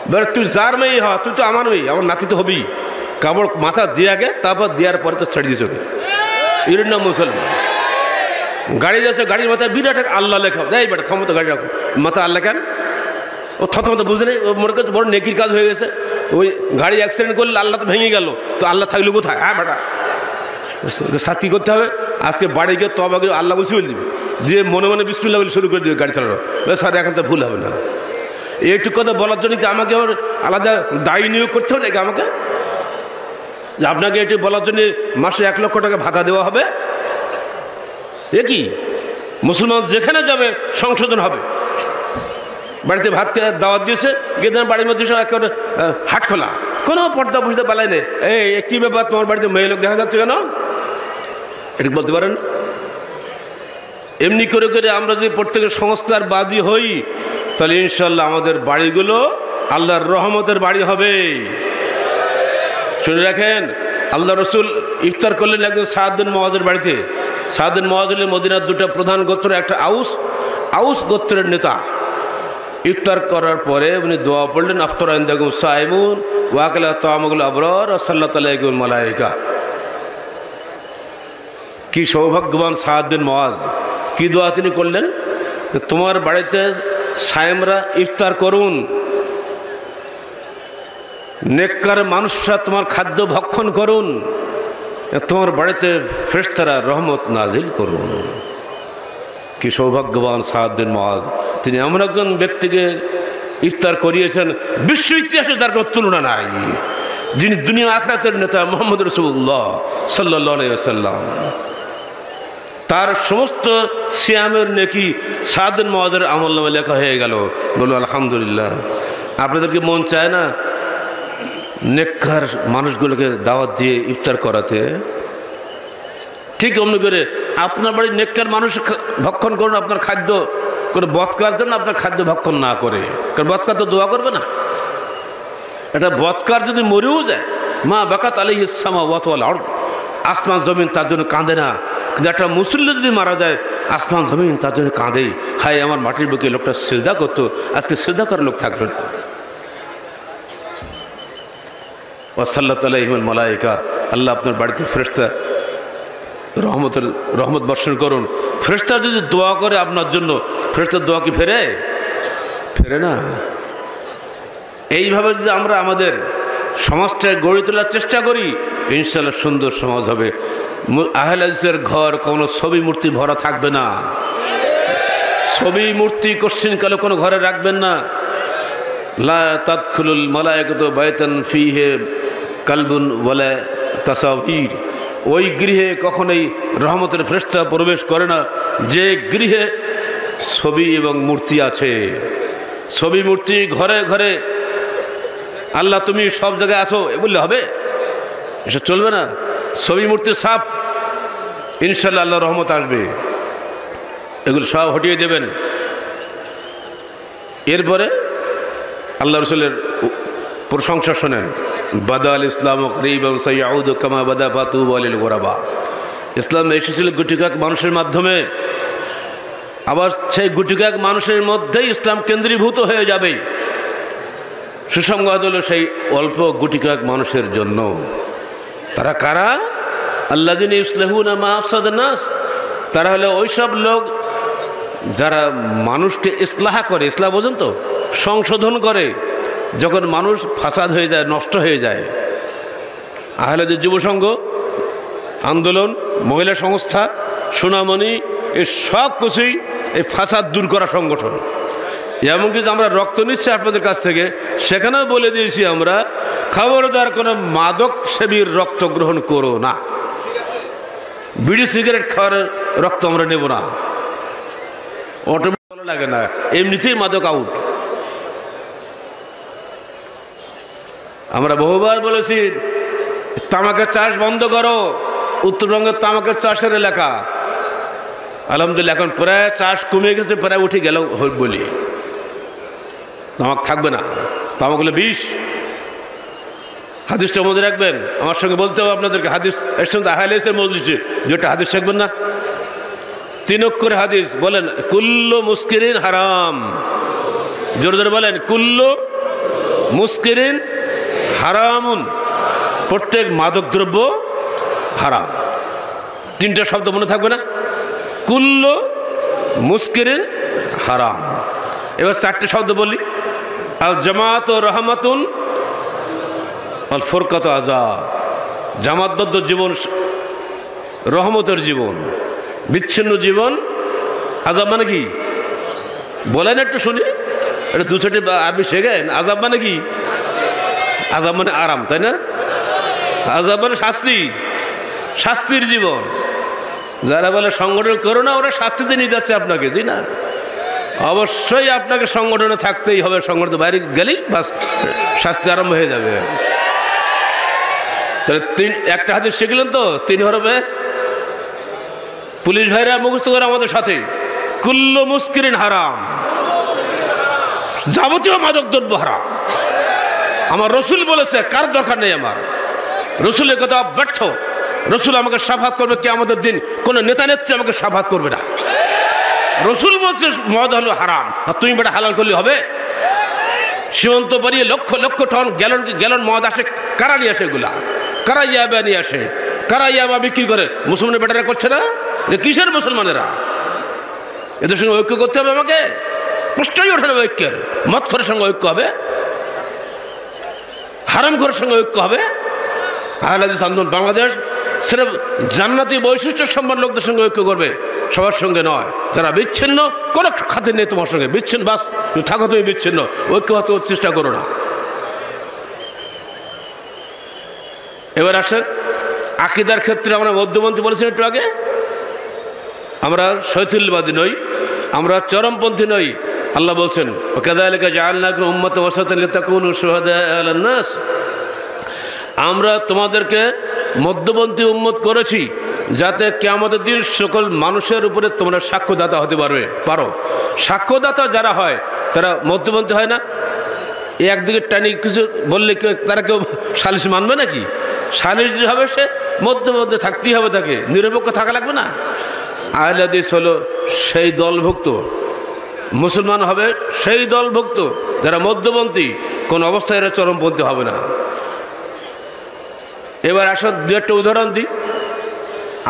Speaker 1: এবার তুই যার মেয়ে হ, তুই তো আমার মেয়ে, আমার নাতি তো হবি, কাপড় মাথা দিয়ে আগে, তারপর দেওয়ার পরে তো ছেড়ে দিয়েছে ওকে, এর নাম মুসলমান। গাড়ি যাচ্ছে, গাড়ির মাথায় বিরাট আল্লাহ লেখা, দেয় বেটা থমো তো, গাড়ি রাখো, মাথা আল্লাহ কেন? ও থতমতো বুঝে নেই, ও মনে করছে বড় নেকির কাজ হয়ে গেছে। তো ওই গাড়ি অ্যাক্সিডেন্ট করলে আল্লাহ তো ভেঙে গেল, তো আল্লাহ থাকলে কোথায়? হ্যাঁ বেটা সাথী করতে হবে, আজকে বাড়ি গিয়ে তবা গিয়ে আল্লাহ বসে বলে দিবে, দিয়ে মনে মনে বিসমিল্লাহ বলে শুরু করে দিবে গাড়ি চালানো। স্যার এখন তো ভুল হবে না। এইটুকু কথা বলার জন্য কি আমাকে আবার আলাদা দায়ী নিয়োগ করতে হবে নাকি আমাকে? যে আপনাকে এটি বলার জন্য মাসে 1 লক্ষ টাকা ভাতা দেওয়া হবে? এ কি? মুসলমান যেখানে যাবে সংশোধন হবে। বাড়িতে ভাত দাওয়াত দিয়েছে, গিয়ে দেন বাড়ির মধ্যে একেবারে হাট খোলা, কোনো পর্দা বুঝতে পারলাই নেই। এই কী ব্যাপার, তোমার বাড়িতে মেয়ে লোক দেখা যাচ্ছে কেন? এটা বলতে পারেন? এমনি করে করে আমরা যদি প্রত্যেকের সংস্কারবাদী হই, তাহলে ইনশাল্লাহ আমাদের বাড়িগুলো আল্লাহর রহমতের বাড়ি হবে। শুনে রাখেন, আল্লাহ রসুল ইফতার করলেন একজন সাদ বিন মুআযের বাড়িতে। সাদ বিন মুআয হলেন মদিনার দুটো প্রধান গোত্র, একটা আউস গোত্রের নেতা। ইফতার করার পরে উনি দোয়া পড়লেন, আফতারা ইনদাকুম সাইমুন ওয়া আকালা তাআমুল আবরার ওয়া সাল্লাত আলাইকুম মালায়েকা। কি সৌভাগ্যবান সাদ বিন মুআয! কি দোয়া তিনি করলেন? তোমার বাড়িতে সায়েমরা ইফতার করুন, নেককার মানুষরা তোমার খাদ্য ভক্ষণ করুন, তোমার বাড়িতে ফেরেশতারা রহমত নাজিল করুন। কি সৌভাগ্যবান সাদ বিন মুআয! তিনি এমন একজন ব্যক্তিকে ইফতার করিয়েছেন, বিশ্ব ইতিহাসে তার কোনো তুলনা নাই, যিনি দুনিয়া আখিরাতের নেতা মুহাম্মদ রাসূলুল্লাহ সাল্লাল্লাহু আলাইহি ওয়াসাল্লাম। তার সমস্ত সিয়ামের নেকি সাদ বিন মুআযের আমলনামায় লেখা হয়ে গেল। বলুন আলহামদুলিল্লাহ। আপনাদেরকে মন চায় না নেককার মানুষগুলোকে দাওয়াত দিয়ে ইফতার করাতে? ঠিক অমনি করে আপনার বাড়ির নেককার মানুষ ভক্ষণ করুন আপনার খাদ্য, কোনো বৎকার জন্য আপনার খাদ্য ভক্ষণ না করে, কারণ বৎকার তো দোয়া করবে না। এটা বৎকার যদি মরেও যায়, মা বাকাত আলাইহিস সামাওয়াতু ওয়াল আরদ, আসমান জমিন তার জন্য কাঁদে না। কিন্তু একটা মুসল্লি যদি মারা যায়, আসমান জমিন তার জন্য কাঁদে, হায় আমার মাটির বুকে লোকটা সিজদা করতো, আজকে সিজদা করার লোক থাকলো না। ওয়া সাল্লাতু আলাইহিল মালায়েকা, আল্লাহ আপনার বাড়িতে ফেরেশতা রহমত বর্ষণ করুন। ফেরেশতা যদি দোয়া করে আপনার জন্য, ফেরেশতার দোয়া কি ফেরে না? এইভাবে যদি আমরা আমাদের সমাজটা গড়ে তোলার চেষ্টা করি, ইনশাআল্লাহ সুন্দর সমাজ হবে। আহলে হাদিসের ঘর কোনো ছবি মূর্তি ভরা থাকবে না। ছবি মূর্তি কোশ্চিনকালে কোনো ঘরে রাখবেন না। লা তাদখুলুল মালায়েকাতু বাইতান ফীহি কালবুন ওয়ালা তাসাবীর, ওই গৃহে কখনোই রহমতের ফেরেশতা প্রবেশ করে না যে গৃহে ছবি এবং মূর্তি আছে। ছবি মূর্তি ঘরে ঘরে, আল্লাহ তুমি সব জায়গায় আসো এ বললে হবে? এসব চলবে না। ছবি মূর্তি সাপ, ইনশাল্লাহ আল্লাহ রহমত আসবে। এগুলো সব হটিয়ে দেবেন। এরপরে আল্লাহ রসুলের প্রশংসা শোনেন, বাদাল ইসলাম করিবান সাইয়াউদু কামা বাদা ফাতুবা লিল গুরাবা। ইসলাম এসেছিল গুটিকাক মানুষের মাধ্যমে, আবার সেই গুটিকাক মানুষের মধ্যেই ইসলাম কেন্দ্রীভূত হয়ে যাবে। সুসংবাদ হলো সেই অল্প গুটিকাক মানুষের জন্য। তারা কারা? আল্লাযিনা ইউসলিহুনা মা আফসাদান নাস। তারা হলো ওইসব লোক যারা মানুষকে ইসলাহ করে। ইসলাহ বোঝেন তো? সংশোধন করে যখন মানুষ ফাসাদ হয়ে যায়, নষ্ট হয়ে যায়। আহলেদের যুব সংঘ, আন্দোলন, মহিলা সংস্থা, সোনামণি, এই সব কিছুই এই ফাসাদ দূর করা সংগঠন। এমনকি যে আমরা রক্ত নিচ্ছি আপনাদের কাছ থেকে, সেখানেও বলে দিয়েছি আমরা, খবরদার কোনো মাদক সেবীর রক্ত গ্রহণ করো না। বিড়ি সিগারেট খাওয়ার রক্ত আমরা নেব না। অটোমেটিক ভালো লাগে না, এমনিতেই মাদক আউট। আমরা বহুবার বলেছি তামাকের চাষ বন্ধ করো। উত্তরবঙ্গের তামাকের চাষের এলাকা, আলহামদুলিল্লাহ এখন প্রায় চাষ কমে গেছে, প্রায় উঠে গেল বলি। তামাক থাকবে না, তামাক হলে বিষ। হাদিসটা মনে রাখবেন, আমার সঙ্গে বলতে হবে আপনাদেরকে। হাদিস এর সঙ্গে আহলের মজলিসে যেটা হাদিস শিখবেন না, 3 অক্ষরে হাদিস। বলেন কুল্লু মুস্কিরিন হারাম। জোরে জোরে বলেন, কুল্লু মুস্কিরিন হারামুন। প্রত্যেক মাদক দ্রব্য হারাম। 3টা শব্দ মনে থাকবে না? কুল্লু মুস্কিরিন হারাম। এবার 4টে শব্দ বলি। আল জামাত ও রহমাতুন আল ফুরকাত আযাব। জামাতবদ্ধ জীবন রহমতের জীবন, বিচ্ছিন্ন জীবন আযাব মানে কি বলেন একটু শুনি। এটা 2-4টি আরবি শেখেন। আযাব মানে কি? আযাব মানে আরাম, তাই না? আযাব মানে শাস্তি, শাস্তির জীবন। যারা বলে সংগঠন করো না, ওরা শাস্তিতে নিয়ে যাচ্ছে আপনাকে, জি না? অবশ্যই আপনাকে সংগঠনে থাকতেই হবে। সংগঠন বাইরে গেলেই বাস শাস্তি আরম্ভ হয়ে যাবে। তাহলে একটা হাদিস শিখলেন তো, 3 হরফে। পুলিশ ভাইরা মুখস্থ করে আমাদের সাথে, কুল্লু মুস্কিরিন হারাম, যাবতীয় মাদক দ্রব্য হারাম। আমার রসুল বলেছে, কার দরকার নেই আমার। রসুলের কথা ব্যর্থ। রসুল আমাকে শাফাত করবে কিয়ামতের দিন, কোনো নেতা নেত্রী আমাকে শাফাত করবে না। রসুল বলছে মদ হলো হারাম, আর তুমি বেটা হালাল করলে হবে? সীমান্ত পারিয়ে লক্ষ লক্ষ টন গ্যালন মদ আসে। কারা নিয়ে আসে এগুলা? কারা ইয়াবা নিয়ে আসে? কারা ইয়াবা বিক্রি করে? মুসলমানের বেটারা করছে না? কিসের মুসলমানেরা? এদের সঙ্গে ঐক্য করতে হবে আমাকে। প্রশ্নই ওঠে না ঐক্যের। মদ খোরের সঙ্গে ঐক্য হবে, হারাম খোরের সঙ্গে ঐক্য হবে। আহলে হাদিস আন্দোলন বাংলাদেশ সির্ফ জান্নাতি বৈশিষ্ট্য সম্পন্ন লোকদের সঙ্গে ঐক্য করবে, সবার সঙ্গে নয়। যারা বিচ্ছিন্ন, কোনো খাতির নেই তোমার সঙ্গে, বিচ্ছিন্ন বাস, তুমি থাকো, তুমি বিচ্ছিন্ন, ঐক্য হতে চেষ্টা করো না। এবার আসেন আকীদার ক্ষেত্রে। আমরা মধ্যপন্থী বলেছি একটু আগে। আমরা শৈথিল্যবাদী নই, আমরা চরমপন্থী নই। আল্লাহ বলছেন, ওয়াকাযালিকা জাআলনাকুম উম্মাতান ওয়াসাতান লিতাকুনু শুহাদা আলান নাস। আমরা তোমাদেরকে মধ্যপন্থী উম্মত করেছি যাতে কিয়ামতের দিন সকল মানুষের উপরে তোমরা সাক্ষ্যদাতা হতে পারো। সাক্ষ্যদাতা যারা হয় তারা মধ্যপন্থী হয় না। একদিকে টানি কিছু বললে তারা কেউ সালিশ মানবে নাকি? সালিশ যে হবে সে মধ্যে থাকতেই হবে, তাকে নিরপেক্ষ থাকা লাগবে না। আহলে হাদিস হলো সেই দলভুক্ত, মুসলমান হবে সেই দলভুক্ত যারা মধ্যপন্থী, কোন অবস্থায় এরা চরমপন্থী হবে না। এবার আসলে 2-একটা উদাহরণ দিই।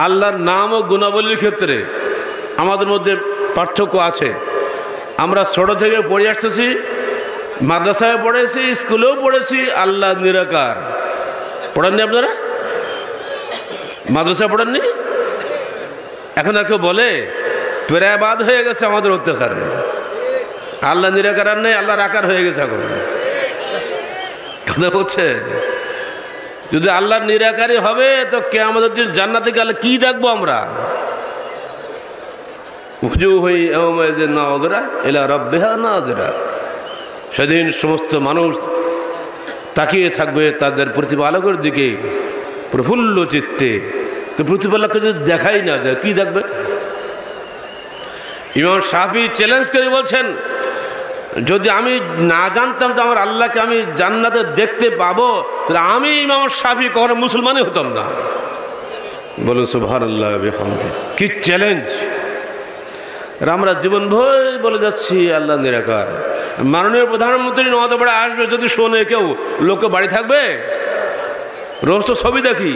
Speaker 1: আল্লাহর নাম ও গুণাবলীর ক্ষেত্রে আমাদের মধ্যে পার্থক্য আছে। আমরা ছোট থেকে পড়ে আসতেছি, মাদ্রাসায় পড়েছি, স্কুলেও পড়েছি আল্লাহ নিরাকার। পড়েননি আপনারা? মাদ্রাসায় পড়েননি? এখন আর কেউ বলে? প্রায় বাদ হয়ে গেছে আমাদের অত্যাচারে। আল্লাহ নিরাকার আর নেই, আল্লাহর আকার হয়ে গেছে এখন। কথা হচ্ছে, যদি আল্লাহর নিরাকারই হবে তো কিয়ামতের দিন জান্নাতে গেলে কি দেখবো আমরা? উজুহুন ইয়াওমাইযিন নাযিরা ইলা রাব্বিহা নাযিরা। সেদিন সমস্ত মানুষ তাকিয়ে থাকবে তাদের প্রতিপালকের দিকে প্রফুল্ল চিত্তে। তো প্রতিপালককে যদি দেখাই না যায়, কি দেখবে? ইমাম শাফি চ্যালেঞ্জ করে বলছেন, যদি আমি না জানতাম যে আমার আল্লাহকে আমি জান্নাতে দেখতে পাবো, তাহলে আমি ইমাম শাফি কখনো মুসলমানই হতাম না। বলুন সুবহানাল্লাহ বিহামদিহি। কি চ্যালেঞ্জ! আমরা জীবন ভর বলে যাচ্ছি আল্লাহ নিরাকার। মাননীয় প্রধানমন্ত্রী নওয়াজপাড়া আসবে, যদি শোনে কেউ, লোককে বাড়ি থাকবে? রোজ তো ছবি দেখি,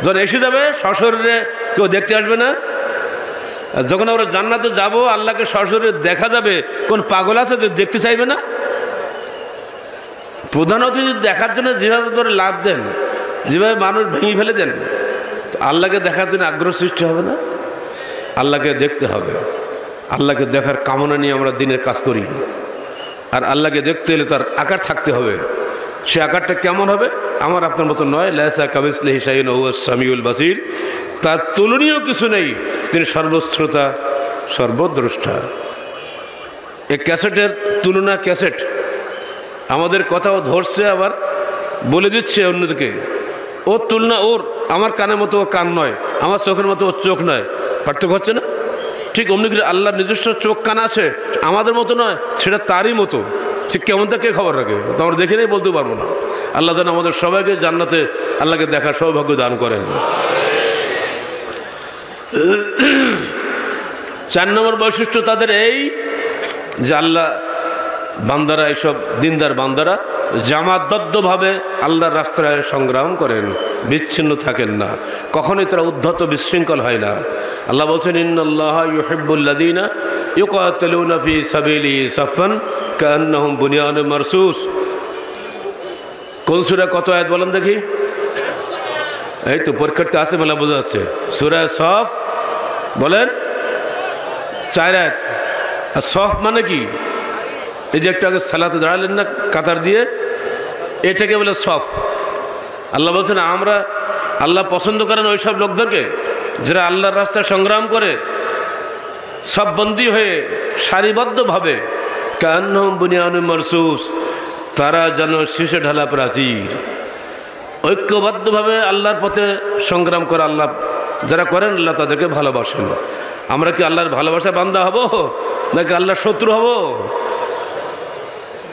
Speaker 1: যখন এসে যাবে সশরীরে কেউ দেখতে আসবে না। যখন আমরা জান্নাতে যাব, আল্লাহকে সশরীরে দেখা যাবে, কোন পাগল আছে যে দেখতে চাইবে না? প্রধান অতিথি দেখার জন্য যেভাবে ধরে লাভ দেন, যেভাবে মানুষ ভেঙে ফেলে দেন, আল্লাহকে দেখার জন্য আগ্রহ সৃষ্টি হবে না? আল্লাহকে দেখতে হবে। আল্লাহকে দেখার কামনা নিয়ে আমরা দিনের কাজ করি। আর আল্লাহকে দেখতে হলে তার আকার থাকতে হবে। সে আকারটা কেমন হবে? আমার আপনার মতো নয়। লাইসা কামিসলিহি শাইউন ওয়া হুয়াস সামিউল বাসীর। তার তুলনীয় কিছু নেই, তিনি সর্বশ্রোতা, সর্বদ্রষ্টা। এই ক্যাসেটের তুলনা ক্যাসেট আমাদের কথাও ধরছে, আবার বলে দিচ্ছে অন্যদিকে। ওর তুলনা ওর, আমার কানের মতো ওর কান নয়, আমার চোখের মতো ওর চোখ নয়। পার্থক্য হচ্ছে না? ঠিক অমনি করে আল্লাহর নিজস্ব চোখ কান আছে, আমাদের মতো নয়, সেটা তারই মতো। সে কেমন তা কে খবর রাখে? তো আমরা দেখে নেই, বলতে পারবো না। আল্লাহ যেন আমাদের সবাইকে জান্নাতে আল্লাহকে দেখার সৌভাগ্য দান করেন। 4 নম্বর বৈশিষ্ট্য তাদের এই যে আল্লাহ বান্দারা, এইসব দিনদার বান্দারা জামাতবদ্ধভাবে আল্লাহর রাস্তায় সংগ্রাম করেন, বিচ্ছিন্ন থাকেন না, কখনোই তারা উদ্ধত বিশৃঙ্খল হয় না। আল্লাহ বলছেন, ইন্নাল্লাহা ইউহিব্বুল্লাযীনা ইউকাতিলুনা ফী সাবিলিহি সাফফান কাআন্নাহুম বুনিয়ানুম মারসুস। কোন সূরা, কত আয়াত বলেন দেখি? এই তো পরীক্ষার্থী আছে, মেলা বোঝা যাচ্ছে। সূরা সফ বলেন, 4 আয়াত। আর সফ মানে কি? এই যে একটু আগে সালাতে দাঁড়ালেন না কাতার দিয়ে, এটাকে বলে সফ। আল্লাহ বলছেন, আমরা আল্লাহ পছন্দ করেন ওই সব লোকদেরকে যারা আল্লাহর রাস্তায় সংগ্রাম করে সব বন্দী হয়ে সারিবদ্ধভাবে, কাআন্নাহুম বুনিয়ানুম মারসুস, তারা যেন শীষে ঢালা প্রাচীর। ঐক্যবদ্ধভাবে আল্লাহর পথে সংগ্রাম করে আল্লাহ যারা করেন, আল্লাহ তাদেরকে ভালোবাসেন। আমরা কি আল্লাহর ভালোবাসা বান্দা হব, নাকি আল্লাহর শত্রু হব?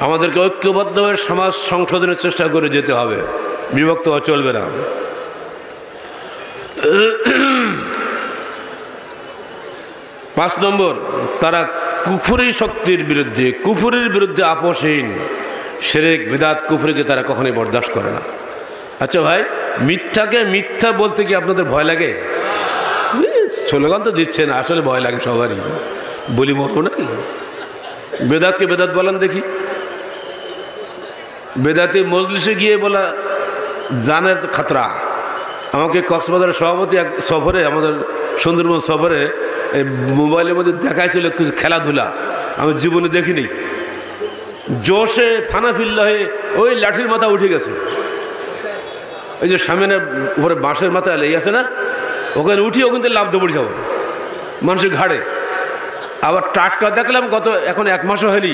Speaker 1: আমাদেরকে ঐক্যবদ্ধভাবে সমাজ সংশোধনের চেষ্টা করে যেতে হবে, বিভক্ত হওয়া চলবে না। 5 নম্বর, তারা কুফরি শক্তির বিরুদ্ধে, কুফরির বিরুদ্ধে আপোষহীন। শিরক বিদআত কুফরিকে তারা কখনোই বরদাস্ত করে না। আচ্ছা ভাই, মিথ্যাকে মিথ্যা বলতে কি আপনাদের ভয় লাগে? স্লোগান তো দিচ্ছেন, আসলে ভয় লাগে সবারই। বলি মরবো নাকি? বেদাতকে বেদাত বলেন দেখি। বেদাতি মজলিসে গিয়ে বলা জানের খাতরা। আমাকে কক্সবাজারের সভাপতি এক সফরে, আমাদের সুন্দরবন সফরে, এই মোবাইলের মধ্যে দেখাইছিল কিছু খেলাধুলা, আমি জীবনে দেখিনি। জোশে ফানাফিল্লা হয়ে ওই লাঠির মাথা উঠে গেছে। এই যে সামনের উপরে বাঁশের মাথায় লেগে আছে না, ওখানে উঠিয়ে ওখান থেকে লাভ দৌড়ে যাবো মানুষের ঘাড়ে। আবার ট্রাকটা দেখলাম গত এখন 1 মাসও হয়নি,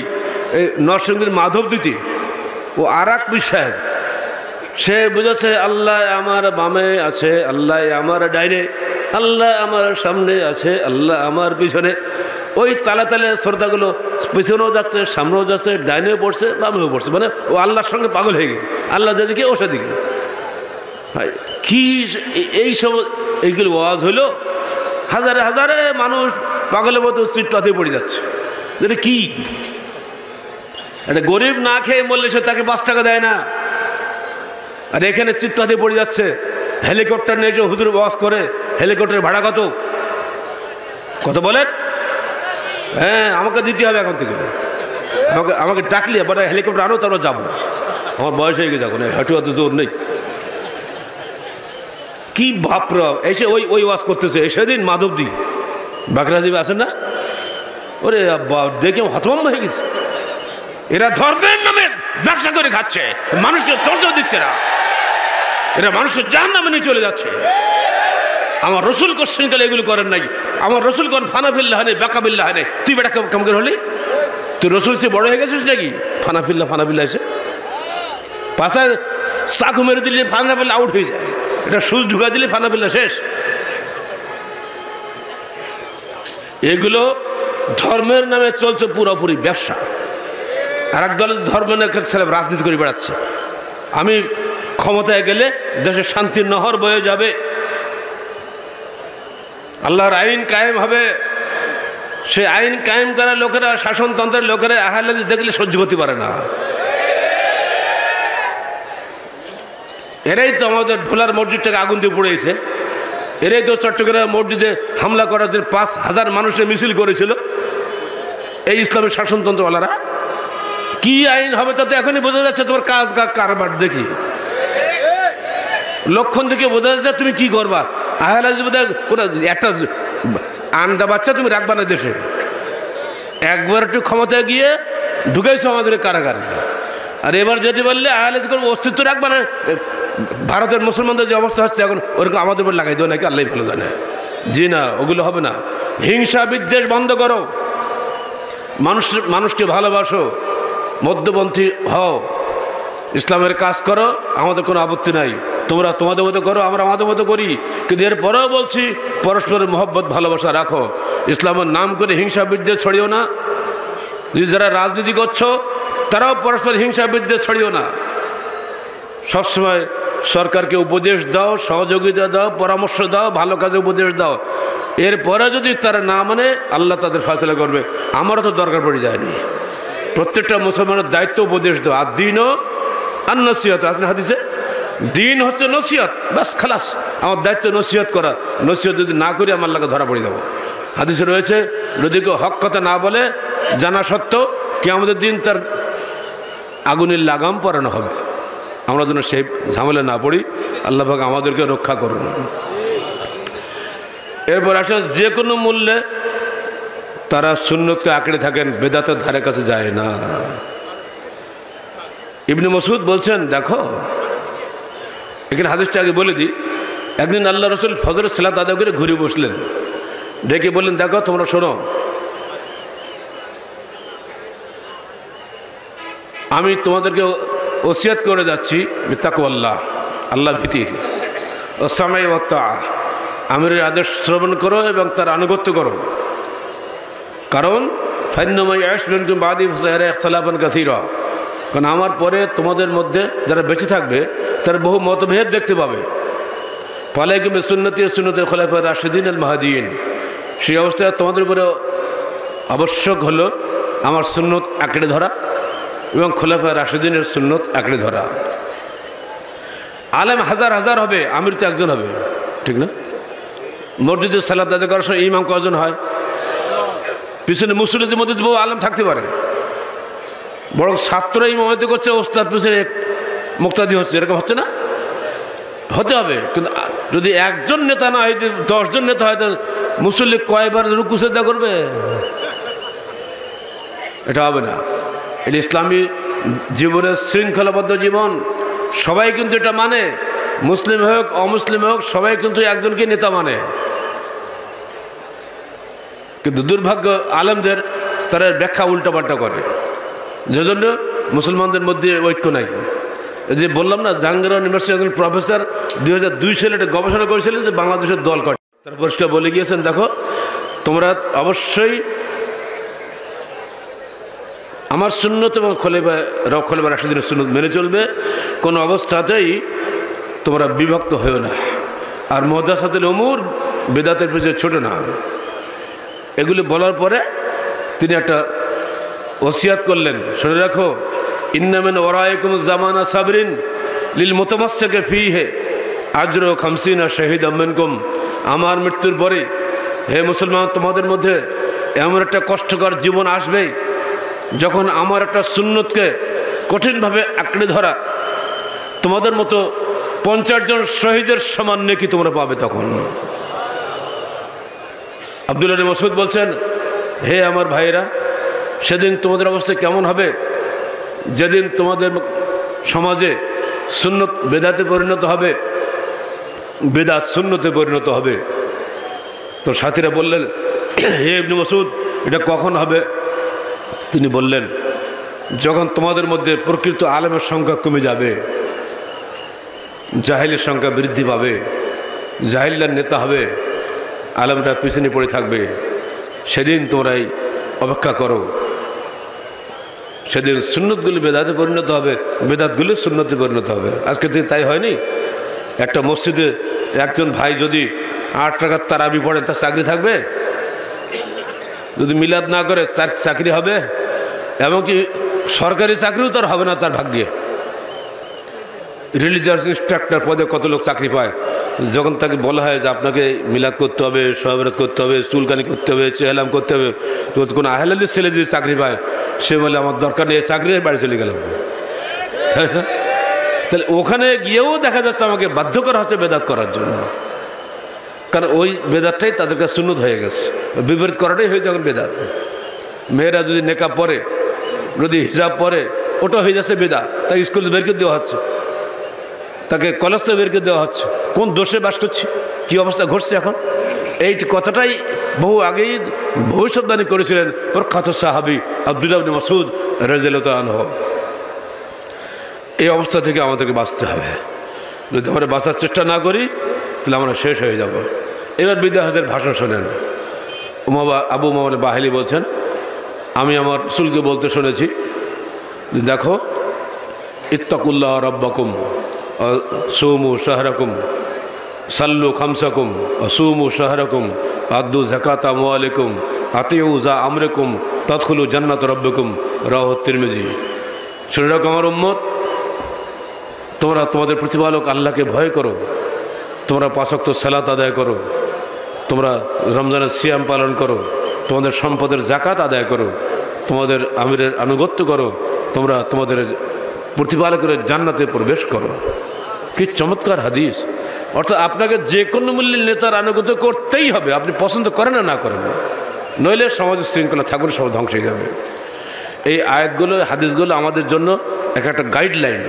Speaker 1: এই নরসিংদীর মাধব দিতে, ও আর এক পীর সাহেব, সে বুঝেছে আল্লাহ আমার বামে আছে, আল্লাহ আমার ডাইনে, আল্লাহ আমার সামনে আছে, আল্লাহ আমার পিছনে। ওই তালে তালে শ্রদ্ধাগুলো পিছনেও যাচ্ছে, সামনেও যাচ্ছে, ডাইনেও পড়ছে, বামেও পড়ছে। মানে ও আল্লাহর সঙ্গে পাগল হয়ে গেছে, আল্লাহ যেদিকে ও সেদিকে। কি এইসব এইগুলো ওয়াজ হইলো, হাজারে হাজারে মানুষ পাগলের মতো চিৎপাতে পড়ে যাচ্ছে। এটা কি? একটা গরিব না খেয়ে মরলে সে তাকে 5 টাকা দেয় না, আর এখানে চিৎপাতে পড়ে যাচ্ছে। হেলিকপ্টার নিয়ে যে হুজুর ওয়াজ করে, হেলিকপ্টারের ভাড়া কত কত বলেন? হ্যাঁ, আমাকে দিতে হবে এখন থেকে। আমাকে ডাকলে এবার হেলিকপ্টার আনো, তারপর যাবো। আমার বয়স হয়ে গেছে, এখন হাঁটু হাতে জোর নেই। কি ভাবরা এসে ওই ওয়াজ করতেছে। সেদিন মাধবদী বাকরাজীব আছেন না, ওরে দেখে হতভম্ব হয়ে গেছে। এরা ধর্মের নামে ব্যবসা করে খাচ্ছে, মানুষকে তর্জ দিচ্ছে না, এরা মানুষকে জাহান্নামে নিয়ে চলে যাচ্ছে। আমার রসুল কোশ্চেন কালে এগুলো করেন নাই। আমার রসুল করেন ফানাফিল্লাহ নেই, বাকাবিল্লাহ নেই। তুই বেটা কেমন করে হলি? তুই রসুল সে বড় হয়ে গেছিস নাকি? ফানাফিল্লাহ এসে পাশায় চাকু মেরে দিলে ফানাফিল্লাহ আউট হয়ে যায়। এটা সুচ ঢুকা দিলে ফানাফিল্লাহ শেষ। এগুলো ধর্মের নামে চলছে পুরোপুরি ব্যবসা। আর এক দলের ধর্ম ছেলে রাজনীতি করে বেড়াচ্ছে, আমি ক্ষমতায় গেলে দেশে শান্তির নহর বয়ে যাবে, আল্লাহর আইন কায়েম হবে। সে আইন কায়েম করা লোকেরা, শাসনতন্ত্রের লোকেরা আহলে হাদিস দেখলে সহ্য করতে পারে না। এরাই তো আমাদের ভোলার মসজিদটাকে আগুন দিয়ে পুড়িয়েছে, এরাই তো চট্টগ্রাম মসজিদে হামলা করার জন্য 5,000 মানুষের মিছিল করেছিল এই ইসলামের শাসনতন্ত্রওয়ালারা। কি আইন হবে তাতে এখনই বোঝা যাচ্ছে, তোমার কাজ কারবার দেখি লক্ষণ থেকে বোঝা যাচ্ছে তুমি কি করবা। আহলে হাদিস কোনো একটা আন্ডা বাচ্চা তুমি রাখবা না দেশে, একবার একটু ক্ষমতায় গিয়ে ঢুকাইছো আমাদের কারাগারে, আর এবার যেতে পারলে আহলে হাদিস কোনো অস্তিত্ব রাখবা না। ভারতের মুসলমানদের যে অবস্থা হচ্ছে এখন, ওরকম আমাদের উপর লাগাই দেবো নাকি আল্লাহ ভালো জানে। জি না, ওগুলো হবে না। হিংসা বিদ্বেষ বন্ধ করো, মানুষকে ভালোবাসো, মধ্যপন্থী হও, ইসলামের কাজ করো, আমাদের কোনো আপত্তি নাই। তোমরা তোমাদের মতো করো, আমরা আমাদের মতো করি, কিন্তু এরপরেও বলছি পরস্পরের মহব্বত ভালোবাসা রাখো। ইসলামের নাম করে হিংসা বিদ্বেষ ছড়িও না। যারা রাজনীতি করছো তারাও পরস্পর হিংসা বিদ্বেষ ছড়িও না। সবসময় সরকারকে উপদেশ দাও, সহযোগিতা দাও, পরামর্শ দাও, ভালো কাজে উপদেশ দাও। এরপরে যদি তারা না মানে আল্লাহ তাদের ফয়সালা করবে। আমারও তো দরকার পড়ে যায়নি। প্রত্যেকটা মুসলমানের দায়িত্ব উপদেশ দাও। আর দিনও আর নসিহত আছে হাদিসে, দিন হচ্ছে নসিহত, বাস খালাস। আমার দায়িত্ব নসিহত করা। নসিহত যদি না করি আমার আল্লাহকে ধরা পড়ে যাবো। হাদিসে রয়েছে যদি কেউ হক কথা না বলে জানা সত্ত্বেও কিয়ামতের দিন তার আগুনের লাগাম পরানো হবে। আমরা যেন সেই ঝামেলা না পড়ি, আল্লাহ পাক আমাদেরকে রক্ষা করুন। এরপর আসলে যে কোনো মূল্যে তারা সুন্নতকে আঁকড়ে থাকেন, বেদাতের ধারে কাছে যায় না। ইবনে মাসউদ বলছেন, দেখো এখানে হাদিসটা আগে বলে দিই। একদিন আল্লাহ রসুল ফজরের সালাত আদায় করে ঘুরে বসলেন, ডেকে বললেন, দেখো তোমরা শোনো, আমি তোমাদেরকে ওসিয়াত করে যাচ্ছি তাকওয়াল্লাহ, আল্লাহ ভীতির, ও সামাই ওয়া তাআ, আমিরের আদেশ শ্রবণ করো এবং তার আনুগত্য করো। কারণ ফাইন্নামা ইয়াশ মিনকুম বাদি ফাসায়ারা ইখতিলাফান কাসীরা, কারণ আমার পরে তোমাদের মধ্যে যারা বেঁচে থাকবে তারা বহু মতভেদ দেখতে পাবে। ফালাইকুম বিসুন্নতি ওয়া সুন্নাতিল খুলাফায়ে রাশিদিন আল মাহদিয়িন, সেই অবস্থায় তোমাদের উপরে আবশ্যক হলো আমার সুন্নত আঁকড়ে ধরা এবং খোলাফায়ে রাশিদিনের সুন্নত আঁকড়ে ধরা। আলেম হাজার হাজার হবে, আমির তো একজন হবে, ঠিক না? মসজিদে সালাত আদায় করার সময় ইমাম কজন হয়? পিছনে মুসল্লিদের মধ্যে বহু আলেম থাকতে পারে, বরং ছাত্র ইমামতি করছে, ওস্তাদ পিছনে মুক্তাদি হচ্ছে, এরকম হচ্ছে না? হতে হবে। কিন্তু যদি একজন নেতা না হয়, 10 জন নেতা হয়, তো মুসল্লি কয়বার রুকু সিজদা করবে? এটা হবে না। এটা ইসলামী জীবনের শৃঙ্খলাবদ্ধ জীবন। সবাই কিন্তু এটা মানে, মুসলিম হোক অমুসলিম হোক, সবাই কিন্তু একজনকে নেতা মানে। কিন্তু দুর্ভাগ্য আলেমদের, তারা ব্যাখ্যা উল্টাপাল্টা করে, যে জন্য মুসলমানদের মধ্যে ঐক্য নাই। যে বললাম না, জাহাঙ্গীর ইউনিভার্সিটির একজন প্রফেসর 2002 সালে একটা গবেষণা করেছিলেন যে বাংলাদেশের দল কয়। তারা পরিষ্কার বলে গিয়েছেন, দেখো তোমরা অবশ্যই আমার সুন্নত এবং খোলাফায়ে রাশিদিনের সুন্নত মেনে চলবে, কোনো অবস্থাতেই তোমরা বিভক্ত হয়েও না। আর মুহদাসাতুল উমুর, বেদাতের পিছনে ছোট না। এগুলি বলার পরে তিনি একটা ওসিয়াত করলেন, শুনে রাখো, ইন্না মিন ওয়ারাইকুম জামানা সাবরিন লিল মুতামাসসিকি ফীহি আজরু 50 শাহীদাম মিনকুম। আমার মৃত্যুর পরে হে মুসলমান, তোমাদের মধ্যে এমন একটা কষ্টকর জীবন আসবে যখন আমার একটা সুন্নতকে কঠিনভাবে আঁকড়ে ধরা তোমাদের মতো 50 জন শহীদের সমান নেকি তোমরা পাবে তখন। আব্দুল্লাহ ইবনে মাসউদ বলছেন, হে আমার ভাইয়েরা, সেদিন তোমাদের অবস্থা কেমন হবে যেদিন তোমাদের সমাজে সুন্নত বেদাতে পরিণত হবে, বেদাত সুন্নতে পরিণত হবে। তো সাথীরা বললেন, হে ইবনে মাসউদ, এটা কখন হবে? তিনি বললেন, যখন তোমাদের মধ্যে প্রকৃত আলেমের সংখ্যা কমে যাবে, জাহিলের সংখ্যা বৃদ্ধি পাবে, জাহিলরা নেতা হবে, আলেমরা পিছনে পড়ে থাকবে, সেদিন তোমরাই অপেক্ষা করো। সেদিন সুন্নতগুলি বেদাতে পরিণত হবে, বেদাতগুলি সুন্নতে পরিণত হবে। আজকে তো তাই হয়নি। একটা মসজিদে একজন ভাই যদি 8 টাকার তারাবি পড়ে তার চাকরি থাকবে? যদি মিলাদ না করে চাকরি হবে? এমনকি সরকারি চাকরিও তার হবে না তার ভাগ্যে। রিলিজিয়াস ইনস্ট্রাক্টর পদে কত লোক চাকরি পায়, যখন তাকে বলা হয় যে আপনাকে মিলাদ করতে হবে, সহবরাত করতে হবে, চুলকানি করতে হবে, চেহলাম করতে হবে, তো কোনো আহলাদের ছেলে যদি চাকরি পায় সে বলে আমার দরকার নেই, চাকরি বাড়ি চলে গেলাম। তাই না? তাহলে ওখানে গিয়েও দেখা যাচ্ছে আমাকে বাধ্য করা হচ্ছে বেদাত করার জন্য, কারণ ওই বেদাতটাই তাদের কাছে সুন্নত হয়ে গেছে। বিপরীত করাটাই হয়েছে এখন বেদাত। মেয়েরা যদি নেকাব পরে, যদি হিজাব পরে, ওটা হয়ে যাচ্ছে বেদাত। তাকে স্কুলে বের করে দেওয়া হচ্ছে, তাকে কলেজ থেকে বের করে দেওয়া হচ্ছে। কোন দোষে বাস করছি, কী অবস্থা ঘটছে এখন? এই কথাটাই বহু আগেই ভবিষ্যৎবাণী করেছিলেন প্রখ্যাত সাহাবী আব্দুল্লাহ ইবনে মাসউদ রাদিয়াল্লাহু আনহু। এই অবস্থা থেকে আমাদেরকে বাঁচতে হবে। যদি আমরা বাঁচার চেষ্টা না করি তাহলে আমরা শেষ হয়ে যাব। এবার বিদায় হজের ভাষণ শোনেন। আবু উমামা বাহিলি বলছেন, আমি আমার রাসূলকে বলতে শুনেছি, দেখো, ইত্তাকুল্লাহ রাব্বাকুম সুমু শাহরাকুম সাল্লু খামসাকুম সুমু শাহরাকুম আদ্দু যাকাত আমওয়ালিকুম আতিউ যা আমরিকুম তাদখুলু জান্নাত রাব্বিকুম রাওয়াহু তিরমিজি। শুনে রাখো আমার উম্মত, তোমরা তোমাদের প্রতিপালক আল্লাহকে ভয় করো, তোমরা 5 ওয়াক্ত সালাত আদায় করো, তোমরা রমজানের সিয়াম পালন করো, তোমাদের সম্পদের জাকাত আদায় করো, তোমাদের আমিরের আনুগত্য করো, তোমরা তোমাদের প্রতিপালকের জান্নাতে প্রবেশ করো। কি চমৎকার হাদিস! অর্থাৎ আপনাকে যে কোনো মূল্যের নেতার আনুগত্য করতেই হবে, আপনি পছন্দ করেন না করেন, নইলে সমাজের শৃঙ্খলা থাকবে, সব ধ্বংস হয়ে যাবে। এই আয়াতগুলো, হাদিসগুলো আমাদের জন্য একটা গাইডলাইন।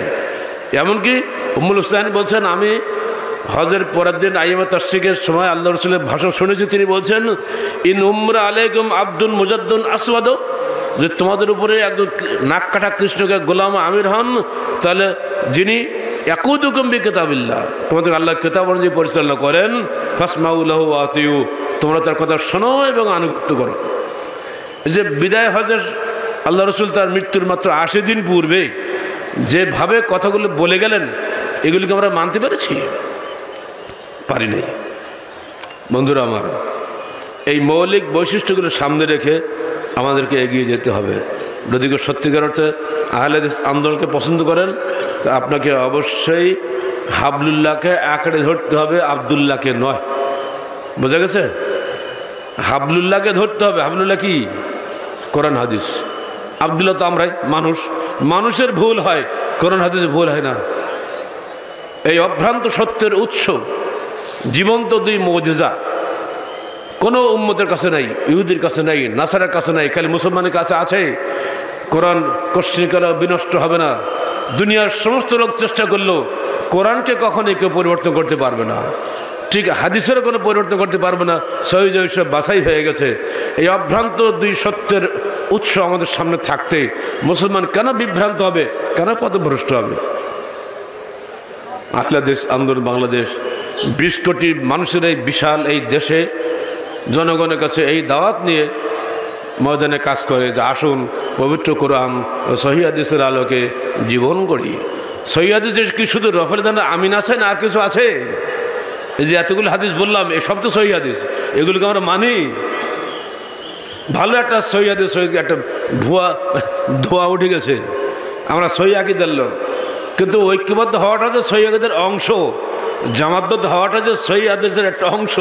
Speaker 1: এমনকি উম্মুল হুসাইন বলছেন, আমি হজের পরের দিন আইয়ামে তাশরিকের সময় আল্লাহ রাসূলের ভাষণ শুনেছি। তিনি বলছেন, ইন উমরা আলাইকুম আব্দুল মুজাদ্দুন আসওয়াদ, যে তোমাদের উপরে একজন নাক কাটা কৃষ্ণকে গোলাম আমির হন, তাহলে যিনি ইয়াকুদুকুম বিকিতাবিল্লাহ, তোমাদের আল্লাহর কিতাব অনুযায়ী পরিচালনা করেন, ফাসমাউ লাহু ওয়া আতিউ, তোমরা তার কথা শোনো এবং আনুগত্য করো। যে বিদায় হজের আল্লাহ রাসূল তার মৃত্যুর মাত্র 80 দিন পূর্বে যেভাবে কথাগুলো বলে গেলেন, এগুলিকে আমরা মানতে পেরেছি? পারি নাই। বন্ধুরা আমার, এই মৌলিক বৈশিষ্ট্যগুলো সামনে রেখে আমাদেরকে এগিয়ে যেতে হবে। যদি কেউ সত্যিকার অর্থে আহলে হাদিস আন্দোলনকে পছন্দ করেন, তা আপনাকে অবশ্যই হাবলুল্লাহকে আঁকড়ে ধরতে হবে, আবদুল্লাহকে নয়। বোঝা গেছে? হাবলুল্লাহকে ধরতে হবে। হাবলুল্লাহ কি? কোরআন হাদিস। আবদুল্লাহ তো আমরাই মানুষ, মানুষের ভুল হয়, কোরআন হাদিসে ভুল হয় না। এই অভ্রান্ত সত্যের উৎস, জীবন্ত 2 মুজিজা কোনো উম্মতের কাছে নাই, ইহুদির কাছে নাই, নাসারের কাছে নাই, খালি মুসলমানের কাছে আছে। কোরআন কশ্চিনকালে বিনষ্ট হবে না। দুনিয়ার সমস্ত লোক চেষ্টা করলেও কোরআনকে কখনোই কেউ পরিবর্তন করতে পারবে না, ঠিক হাদিসেরও কোনো পরিবর্তন করতে পারবে না। সহিহ সব বাছাই হয়ে গেছে। এই অভ্রান্ত 2 সত্যের উৎস আমাদের সামনে থাকতে মুসলমান কেন বিভ্রান্ত হবে, কেন পথভ্রষ্ট হবে? আহলে হাদিস আন্দোলন বাংলাদেশ 20 কোটি মানুষের এই বিশাল এই দেশে জনগণের কাছে এই দাওয়াত নিয়ে ময়দানে কাজ করে যে আসুন পবিত্র কোরআন ও সহিহ হাদিসের আলোকে জীবন গড়ি। সহিহ হাদিসে কি শুধু রফেল জানা আমিন আছে না আর কিছু আছে? এই যে এতগুলো হাদিস বললাম, এসব তো সহিহ হাদিস, এগুলোকে আমরা মানি। ভালো একটা সহিহ হাদিস, একটা ধোয়া উঠে গেছে, আমরা সহিহ আকীদার লোক, কিন্তু ঐক্যবদ্ধ হওয়াটা যে সহিহ আকীদার অংশ, জামাতবদ্ধ হওয়াটা যে সহিহ হাদিসের একটা অংশ,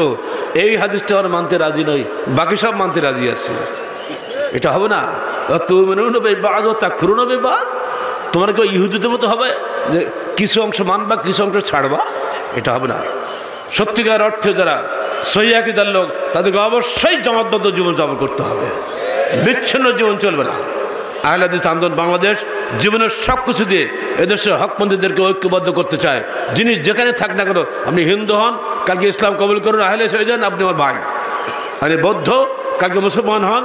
Speaker 1: এই হাদিসটা আমরা মানতে রাজি নই, বাকি সব মানতে রাজি আছে। এটা হবে না। তুমিনুনা বিবা'য ওয়া তাকফুরুনা বিবা'য, তোমার কেউ ইহুদিদের মতো হবে যে কিছু অংশ মানবা কিছু অংশ ছাড়বা? এটা হবে না। সত্যিকার অর্থে যারা সহিহ আকীদার লোক, তাদেরকে অবশ্যই জামাতবদ্ধ জীবনযাপন করতে হবে, বিচ্ছিন্ন জীবন চলবে না। আহলে হাদিস আন্দোলন বাংলাদেশ জীবনের সব কিছু দিয়ে এদেশের হকপন্থীদেরকে ঐক্যবদ্ধ করতে চায়। যিনি যেখানে থাক না কেন, আপনি হিন্দু হন, কালকে ইসলাম কবুল করুন, আহলে হয়ে যান, আপনি আমার ভাই। আপনি বৌদ্ধ, কালকে মুসলমান হন,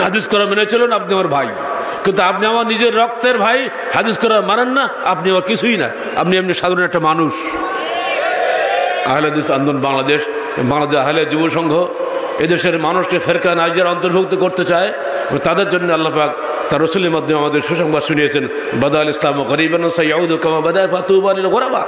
Speaker 1: হাদিস করা মেনে চলুন, আপনি আমার ভাই। কিন্তু আপনি আমার নিজের রক্তের ভাই, হাদিস করা মানেন না, আপনি আমার কিছুই না, আপনি এমনি সাধারণ একটা মানুষ। আহলে হাদিস আন্দোলন বাংলাদেশ, বাংলাদেশ আহলে যুব সংঘ এদেশের মানুষকে ফেরকা নাজিয়ার অন্তর্ভুক্ত করতে চায়। তাদের জন্য আল্লাহ পাক তার রসুলের মাধ্যমে আমাদের সুসংবাদ শুনিয়েছেন, বাদাল ইসলাম গরিবান সাইয়াউদু কামা বাদা ফাতুবা লিল গুরাবা।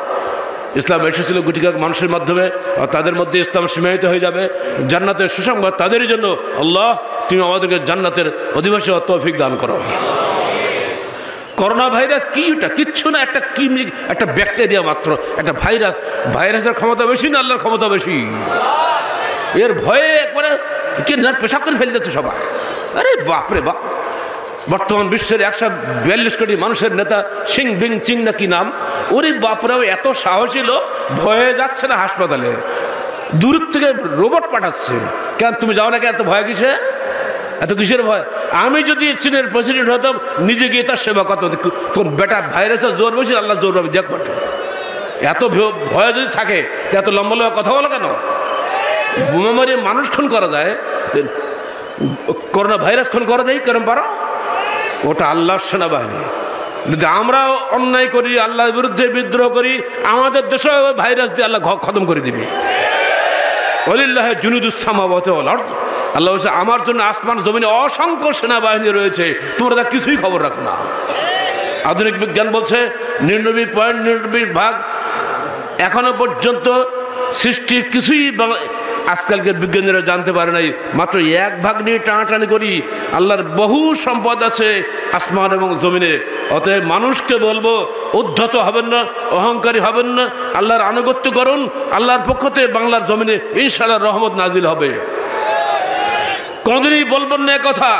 Speaker 1: ইসলাম এসেছিল গুটিকা মানুষের মাধ্যমে, আর তাদের মধ্যে ইসলাম সীমায়িত হয়ে যাবে। জান্নাতের সুসংবাদ তাদেরই জন্য। আল্লাহ, তুমি আমাদেরকে জান্নাতের অধিবাসী হওয়ার তৌফিক দান করো। করোনা ভাইরাস কি? ওটা কিচ্ছু না, একটা একটা ব্যাকটেরিয়া মাত্র, একটা ভাইরাস। ভাইরাসের ক্ষমতা বেশি না আল্লাহর ক্ষমতা বেশি? এর ভয়ে একবারে পেশাব করে ফেলে যাচ্ছে সবাই। আরে বাপরে বাপ! বর্তমান বিশ্বের 142 কোটি মানুষের নেতা সিং বিং চিং না কি নাম, ওরে বাপরাও এত সাহসী লোক, ভয়ে যাচ্ছে না হাসপাতালে, দূর থেকে রোবট পাঠাচ্ছে। কেন তুমি যাও না কেন? এত ভয় কিসে? এত কিসের ভয়? আমি যদি চীনের প্রেসিডেন্ট হতাম, নিজে গিয়ে তার সেবা করতে। তোর বেটা ভাইরাসের জোর বেশি, আল্লাহ জোর পাবে, দেখ বাটে। এত ভয় যদি থাকে এত লম্বা লম্বা কথা বলো কেন? বোমা মারিয়ে মানুষ খুন করা যায়, করোনা ভাইরাস খুন করা যায় কেরম পারো? ওটা আল্লাহর সেনাবাহিনী। যদি আমরাও অন্যায় করি, আল্লাহর বিরুদ্ধে বিদ্রোহ করি, আমাদের দেশে ভাইরাস দিয়ে আল্লাহ খতম করে দিবে। ওয়ালিল্লাহি জুনুদুস সামাওয়াতি ওয়াল আরদ। আল্লাহ বলছে, আমার জন্য আসমান জমিনে অসংখ্য সেনাবাহিনী রয়েছে, তোমরা তা কিছুই খবর রাখো না। আধুনিক বিজ্ঞান বলছে 99.99% এখনো পর্যন্ত সৃষ্টির কিছুই আজকালকে বিজ্ঞানীরা জানতে পারে নাই। মাত্র 1% নিয়ে টানাটানি করি। আল্লাহর বহু সম্পদ আছে আসমান এবং জমিনে। অতএব মানুষকে বলবো, উদ্ধত হবেন না, অহংকারী হবেন না, আল্লাহর আনুগত্য করুন। আল্লাহর পক্ষ থেকে বাংলার জমিনে ইনশাআল্লাহ রহমত নাজিল হবে। কোনদিনই বলবেন না কথা,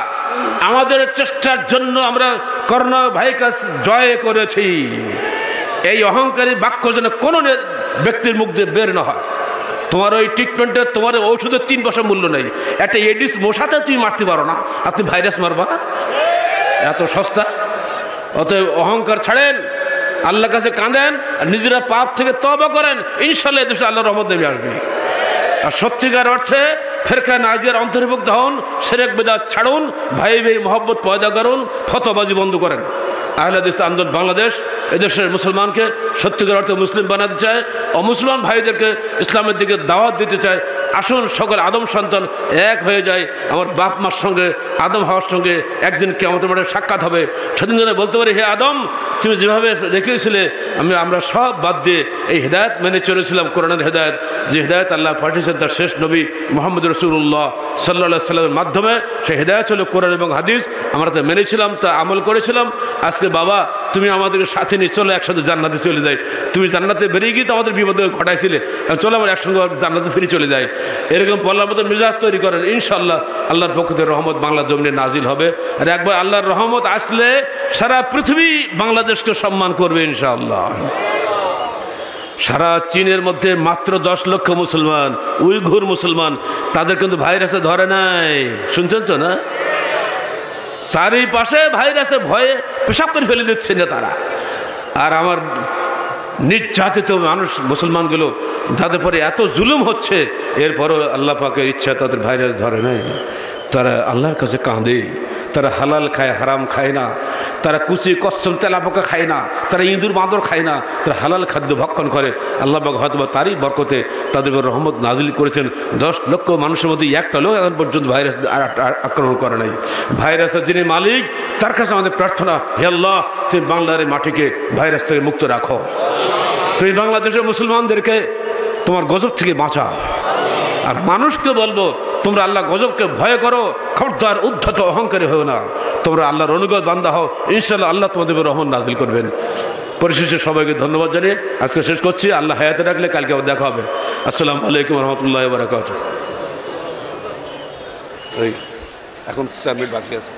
Speaker 1: আমাদের চেষ্টার জন্য আমরা করোনা ভাইরাস জয় করেছি। এই অহংকারী বাক্য যেন কোনো ব্যক্তির মুখ দিয়ে বের না হয়। তোমার ওই ট্রিটমেন্টের, তোমার ঔষধের 3 পয়সা মূল্য নেই। একটা এডিস মশাতে তুমি মারতে পারো না, আর তুমি ভাইরাস মারবা? এত সস্তা? অতএব অহংকার ছাড়েন, আল্লাহর কাছে কাঁদেন, আর নিজেরা পাপ থেকে তওবা করেন। ইনশাআল্লাহ এদেশে আল্লাহর রহমত নেমে আসবে। আর সত্যিকার অর্থে ফেরকা নাজিয়ার অন্তর্ভুক্ত হন, শিরক বিদআত ছাড়ুন, ভাই ভাই মহব্বত পয়দা করুন, ফতোয়াবাজি বন্ধ করেন। আহলে হাদিস আন্দোলন বাংলাদেশ এদেশের মুসলমানকে সত্যিকার অর্থে মুসলিম বানাতে চায়, অমুসলমান ভাইদেরকে ইসলামের দিকে দাওয়াত দিতে চায়। আসুন সকল আদম সন্তান এক হয়ে যায়। আমার বাপ মার সঙ্গে, আদম হওয়ার সঙ্গে একদিন কিয়ামতের মাঠে সাক্ষাৎ হবে। সেদিন যেন বলতে পারি, হে আদম, তুমি যেভাবে রেখেছিলে আমরা সব বাদ দিয়ে এই হেদায়েত মেনে চলেছিলাম, কোরআনের হেদায়েত, যে হেদায়েত আল্লাহ পাঠিয়েছেন তার শেষ নবী মুহাম্মদ রাসূলুল্লাহ সাল্লাল্লাহু আলাইহি সাল্লামের মাধ্যমে। সেই হেদায়েত হলো কোরআন এবং হাদিস। আমরা তা মেনেছিলাম, তা আমল করেছিলাম। আজকে বাবা, তুমি আমাদেরকে সাথে নিয়ে চলো, একসাথে জান্নাতে চলে যাই। তুমি জান্নাতে বেরিয়ে গিয়ে তো আমাদের বিপদে ঘটাইছিলে, চলো আমরা একসঙ্গে জান্নাতে ফিরে চলে যাই। এরকম পল্লার মতো মিজাজ তৈরি করেন। ইনশাআল্লাহ আল্লাহর পক্ষ থেকে রহমত বাংলার জমিনে নাজিল হবে। আর একবার আল্লাহর রহমত আসলে সারা পৃথিবী বাংলাদেশকে সম্মান করবে ইনশাআল্লাহ। সারা চীনের মধ্যে মাত্র 10 লক্ষ মুসলমান, উইঘুর মুসলমান, তাদের কিন্তু ভাইরাসে ধরে নাই। শুনছেন তো না? চারিপাশে ভাইরাসে ভয়ে পেশাব করে ফেলে দিচ্ছে নেতারা। আর আমার নির্যাতিত মানুষ মুসলমানগুলো, যাদের পরে এত জুলুম হচ্ছে, এরপরও আল্লাহ পাকের ইচ্ছা তাদের ভাইরাস ধরে নাই। তারা আল্লাহর কাছে কাঁদে, তারা হালাল খায়, হারাম খায় না, তারা কুচি কচ্ছম তেলাপোকা খায় না, তারা ইঁদুর বাঁদর খায় না, তারা হালাল খাদ্য ভক্ষণ করে। আল্লাহ পাক হয়তো তারই বরকতে তাদের রহমত নাজিল করেছেন। 10 লক্ষ মানুষের মধ্যে একটা লোক এখন পর্যন্ত ভাইরাস আক্রমণ করে নাই। ভাইরাসের যিনি মালিক, তার কাছে আমাদের প্রার্থনা, হে আল্লাহ, তুমি বাংলার মাটিকে ভাইরাস থেকে মুক্ত রাখো। তুমি বাংলাদেশের মুসলমানদেরকে তোমার গজব থেকে বাঁচাও। আর মানুষকে বলবো, তোমরা আল্লাহ গজবকে ভয় করো, খবরদার উদ্ধত অহংকারী হও না, তোমরা আল্লাহর অনুগত বান্দা হও। ইনশাআল্লাহ আল্লাহ তোমাদের রহমত নাজিল করবেন। পরিশেষে সবাইকে ধন্যবাদ জানিয়ে আজকে শেষ করছি। আল্লাহ হায়াতে রাখলে কালকে আবার দেখা হবে। আসসালামু আলাইকুম রহমতুল্লাহি ওয়া বারাকাতুহু। এখন 4 মিনিট বাকি আছে।